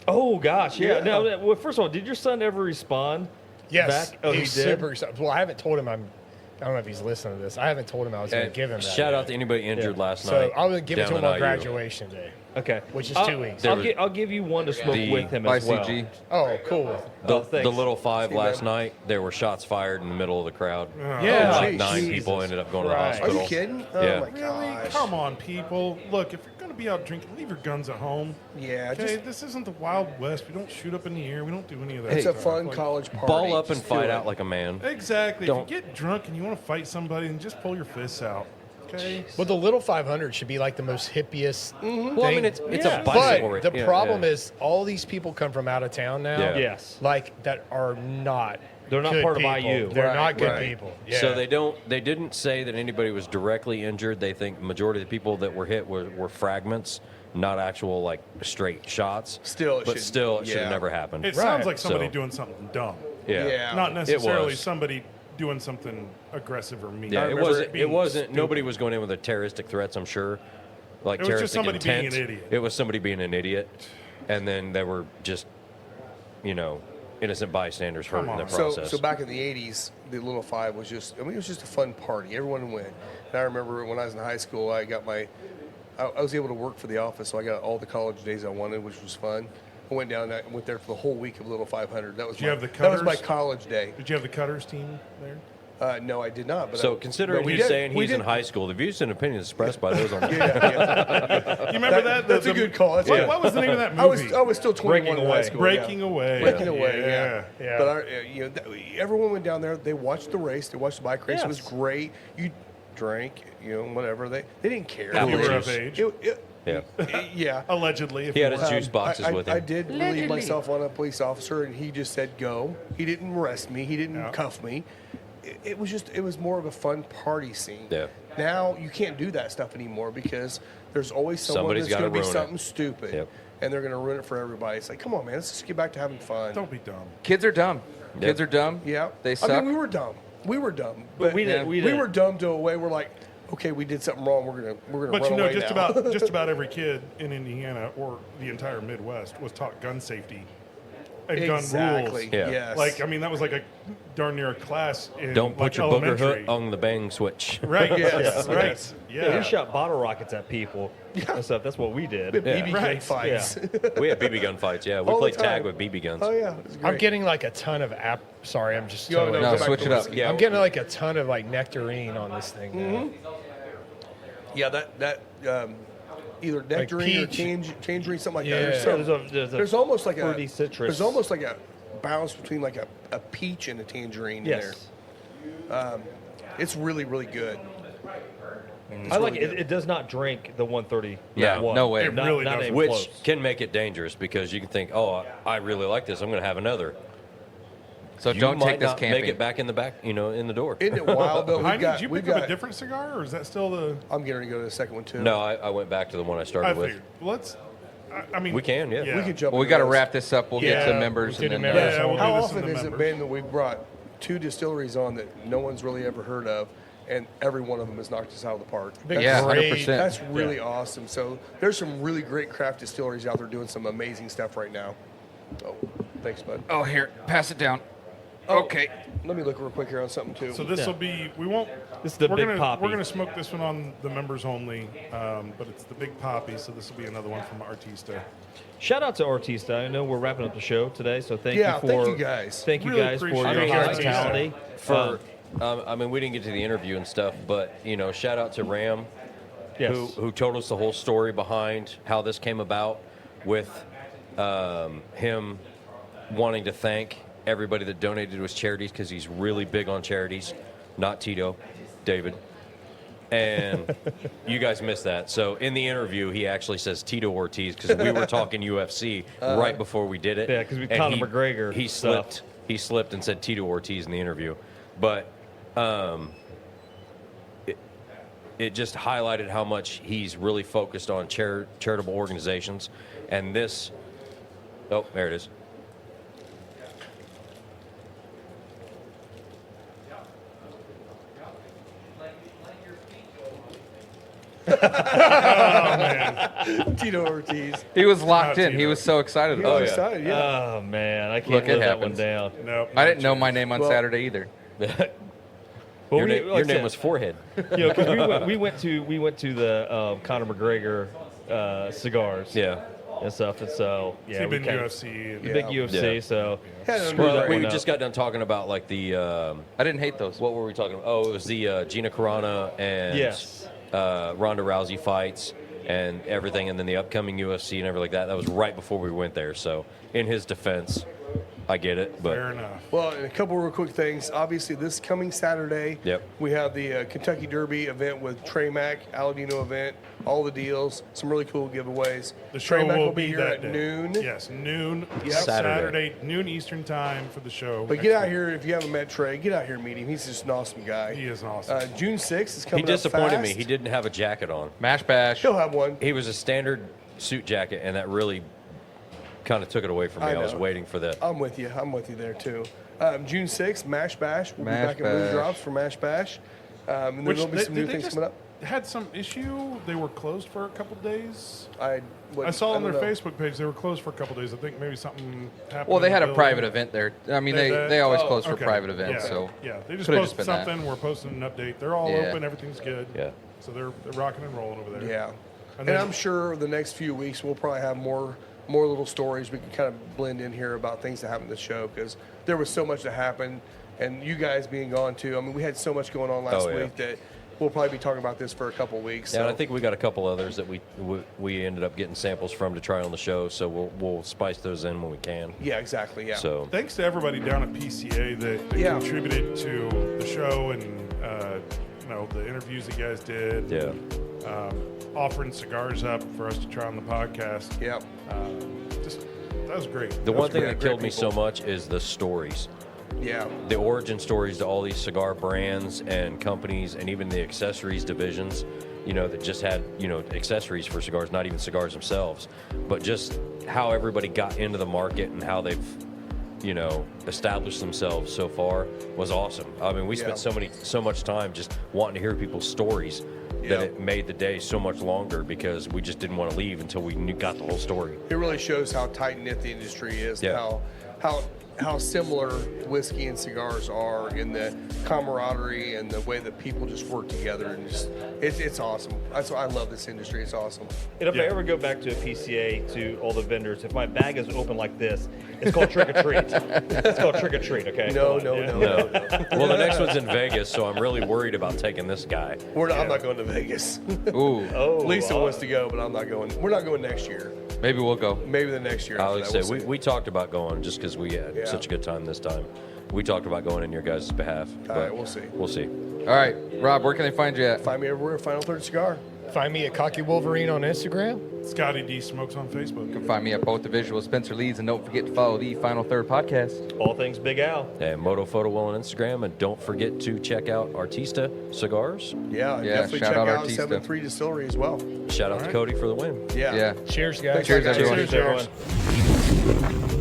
Oh gosh, yeah. Yeah. No, well, first of all, did your son ever respond? Yes. Back? Oh, he he's did? super excited. Well, I haven't told him I don't know if he's listening to this. I haven't told him I was going to And give him that. shout out yet. to anybody injured Yeah. last So night. I'm going to give it to down him at on IU. graduation day, Okay, which is 2 weeks. There was- I'll give you one to smoke The- with him By as well. CG. Oh, cool. Oh, thanks. The little five See, last man. night, there were shots fired in the middle of the crowd. Yeah. Like geez. 9 Jesus people ended up going Christ. to the Are hospital. you kidding? Oh, Yeah. my Really? gosh. Come on, people. Look, if you're going to be out drinking, leave your guns at home. Yeah, Okay, just, this isn't the Wild West. We don't shoot up in the air. We don't do any of that. it's a stuff. fun Like- college party. Ball up and Just do fight it. out like a man. Exactly. Don't- If you get drunk and you want to fight somebody, then just pull your fists out. Okay. Well, the little 500 should be like the most hippiest Well, I mean, it's Yeah. a bicycle. But the yeah, problem yeah. is all these people come from out of town now. Yeah. Yes. Like that are not. They're not good part of people. IU. They're Right, not good right. people. Yeah. So they didn't say that anybody was directly injured. They think the majority of the people that were hit were fragments, not actual like straight shots. Still, it but should- still, it should yeah. have never happened. It Right. sounds like somebody So- doing something dumb. Yeah. Not necessarily was. somebody doing something aggressive or mean. Yeah, I it remember wasn't. being It wasn't. stupid. Nobody was going in with a terroristic threats. I'm sure. Like It was just terroristic somebody being intent. an idiot. It was somebody being an idiot, and then they were just, innocent bystanders hurt in on. the So, process. so back in the 80s, the Little Five was just, I mean, it was just a fun party. Everyone went. And I remember when I was in high school, I was able to work for the office, so I got all the college days I wanted, which was fun. I went down and I went there for the whole week of Little 500. That was Did you have the that was my Cutters? college day. Did you have the Cutters team there? No, I did not. But So I, considering but we he's did- saying we he's in did- high school, the views and opinions expressed by those on Yeah, yeah. You remember that? That's a good call. That's What, good. what was the name of that I was movie? still 21 Breaking in high Away. school. Breaking yeah. Away. Breaking Away, yeah. Yeah. But everyone went down there. They watched the race. They watched the bike race. It was Yes. great. You drank, whatever. They didn't care. Apple You were juice. of age, It- Yeah. yeah. allegedly. If He you had want. his juice boxes I, with I him. did relieve myself on a police officer, and he just said go. He didn't arrest me. He didn't Yeah. cuff me. It was more of a fun party scene. Yeah. Now you can't do that stuff anymore because there's always someone Somebody's that's gotta going to be ruin it. something stupid, Yep. and they're going to ruin it for everybody. It's like, come on, man, let's just get back to having fun. Don't be dumb. Kids are dumb. Kids are dumb. Yeah, They I suck. mean, we were dumb. We were dumb, but we did- we we did. were dumb to a way we're like, okay, we did something wrong. We're gonna But run you know, away just now. about every kid in Indiana or the entire Midwest was taught gun safety and exactly. gun rules. Yeah. Yes. Like, I mean, that was like a darn near a class in Don't put like your booger elementary. hook on the bang switch. Right. Yes, Right. yes. Yeah, Yeah. we shot bottle rockets at people and stuff. That's what we did. BB gun Right. fights. We had BB gun fights. Yeah, we All the played tag time. with BB guns. Oh yeah, it's great. I'm getting like a ton of Sorry, I'm just. Yo, totally- go No, back switch to it up. whiskey. Yeah, I'm getting like a ton of like nectarine on this thing. Now. Yeah, that either nectarine or peach. tangerine, something like Yeah. that. Yeah, there's a almost like fruity a citrus. There's almost like a balance between like a peach and a tangerine yes. in there. It's really really good. I like really it. good. It does not drink the 130. Yeah, no way. It Not, really not doesn't. even Which close. can make it dangerous because you can think, oh, I really like this. I'm going to have another. So You don't might take this not camping. make it back in the back, in the door. Isn't it wild though? Heidi, did you we've pick up got. a different cigar, or is that still the? I'm getting to go to the second one too. No, I went back to the one I I started with. figured. Let's. I mean, We can, yeah. we could jump. Well, we into got to those. wrap this up. We'll get Yeah, to members we'll and get then. to members. Yeah, we'll How do this in often the has it members. been that we've brought 2 distilleries on that no one's really ever heard of, and every one of them has knocked us out of the park? Big Yeah, parade. 100%. That's really awesome. So there's some really great craft distilleries out there doing some amazing stuff right now. Oh, thanks, bud. Oh, here, pass it down. Oh, Okay. Let me look real quick here on something too. So this will be. We won't. This is the we're Big gonna, Poppy. We're gonna smoke this one on the members only, but it's the Big Poppy. So this will be another one from Artista. Shout out to Artista. I know we're wrapping up the show today, so thank Yeah, you for thank you guys. Thank you Really guys for appreciate your it. hospitality. For, I mean, we didn't get to the interview and stuff, but shout out to Ram, Yes. who told us the whole story behind how this came about, with him wanting to thank everybody that donated to his charities because he's really big on charities. Not Tito, David. And you guys missed that. So in the interview, he actually says Tito Ortiz because we were talking UFC right before we did it. Yeah, 'cause we And Conor McGregor He stuff. slipped. He slipped and said Tito Ortiz in the interview, but it just highlighted how much he's really focused on charitable organizations. And this, oh, there it is. Tito Ortiz. He was locked Oh, in. He Tito. was so excited Oh, about yeah. it. excited, yeah. Oh man, I can't Look, it live that one happens. down. No, I didn't know my name on Well- Saturday either. Well, Your, we- name, like I your name said, was Forehead. because we went to the Conor McGregor cigars Yeah. and stuff, and so yeah, You've we been kinda- UFC. And the big Yeah. UFC. Yeah. So Yeah, screw no, that We one up. just got done talking about like the I didn't hate those. what were we talking about? Oh, it was the Gina Carano and Yes. Ronda Rousey fights and everything, and then the upcoming UFC and everything like that. That was right before we went there. So in his defense, I get it, but Fair enough. Well, and a couple real quick things. Obviously, this coming Saturday, Yep. we have the Kentucky Derby event with Trey Mack, Aladino event, all the deals, some really cool giveaways. The Trey show Mack will be here that at day. noon. Yes, noon. Yep. Saturday. Noon Eastern time for the show. But get out here if you haven't met Trey. Get out here and meet him. He's just an awesome guy. He is awesome. June 6th is he coming disappointed up me. fast. He didn't have a jacket on. Mash bash. He'll have one. He was a standard suit jacket, and that really kind of took it away from me. I I was know. waiting for the. I'm with you. I'm with you there too. June 6th, Mash Bash. We'll Mash be back at Moon Bash. Drops for Mash Bash. And then there'll be some new things coming up. Had some issue. They were closed for a couple days. I saw on their don't know. Facebook page they were closed for a couple days. I think maybe something happened. Well, they in had the a building. private event there. I mean, they always close for Okay. private events. Yeah. So yeah, they just Could've posted been that. something. We're posting an update. They're all Yeah. open. Everything's good. Yeah. So they're rocking and rolling over there. Yeah. And And then- I'm sure the next few weeks we'll probably have more little stories we can kind of blend in here about things that happened at the show because there was so much that happened, and you guys being gone too. I mean, we had so much going on last Oh, yeah. week that we'll probably be talking about this for a couple weeks. Yeah, so. and I think we got a couple others that we ended up getting samples from to try on the show, so we'll spice those in when we can. Yeah, exactly. Yeah. So Thanks to everybody down at PCA that Yeah. contributed to the show and the interviews you guys did. Yeah. Offering cigars up for us to try on the podcast. Yep. Just that was great. The one thing great, that great killed me so people. much is the stories. Yeah. The origin stories to all these cigar brands and companies, and even the accessories divisions, that just had, accessories for cigars, not even cigars themselves, but just how everybody got into the market and how they've, established themselves so far was awesome. I mean, we spent so much time just wanting to hear people's stories that it made the day so much longer because we just didn't want to leave until we got the whole story. It really shows how tight knit the industry is. Yeah. How similar whiskey and cigars are in the camaraderie and the way that people just work together, and just it's awesome. That's why I love this industry. It's awesome. And if I ever go back to a PCA, to all the vendors, if my bag is open like this, it's called trick or treat. It's called trick or treat. Okay. No. Well, the next one's in Vegas, so I'm really worried about taking this guy. I'm not going to Vegas. Ooh, Lisa wants to go, but I'm not going. We're not going next year. maybe we'll go. Maybe the next year. I after would that, say we'll see. we talked about going just because we had such a good time this time. We talked about going in your guys' behalf. All right, we'll see. We'll see. All right, Rob, where can they find you at? Find me everywhere. Final Third Cigar. Find me at Cocky Wolverine on Instagram. Scotty D Smokes on Facebook. You can find me at both the visual Spencer Leeds, and don't forget to follow the Final Third podcast. All things Big Al. And Moto Photo Will on Instagram, and don't forget to check out Artista Cigars. Yeah, and Yeah, definitely shout check out out Artista. 7-3 Distillery as well. Shout out to Cody for the win. Yeah. Yeah. Cheers, guys. Cheers, everyone. Cheers, everyone.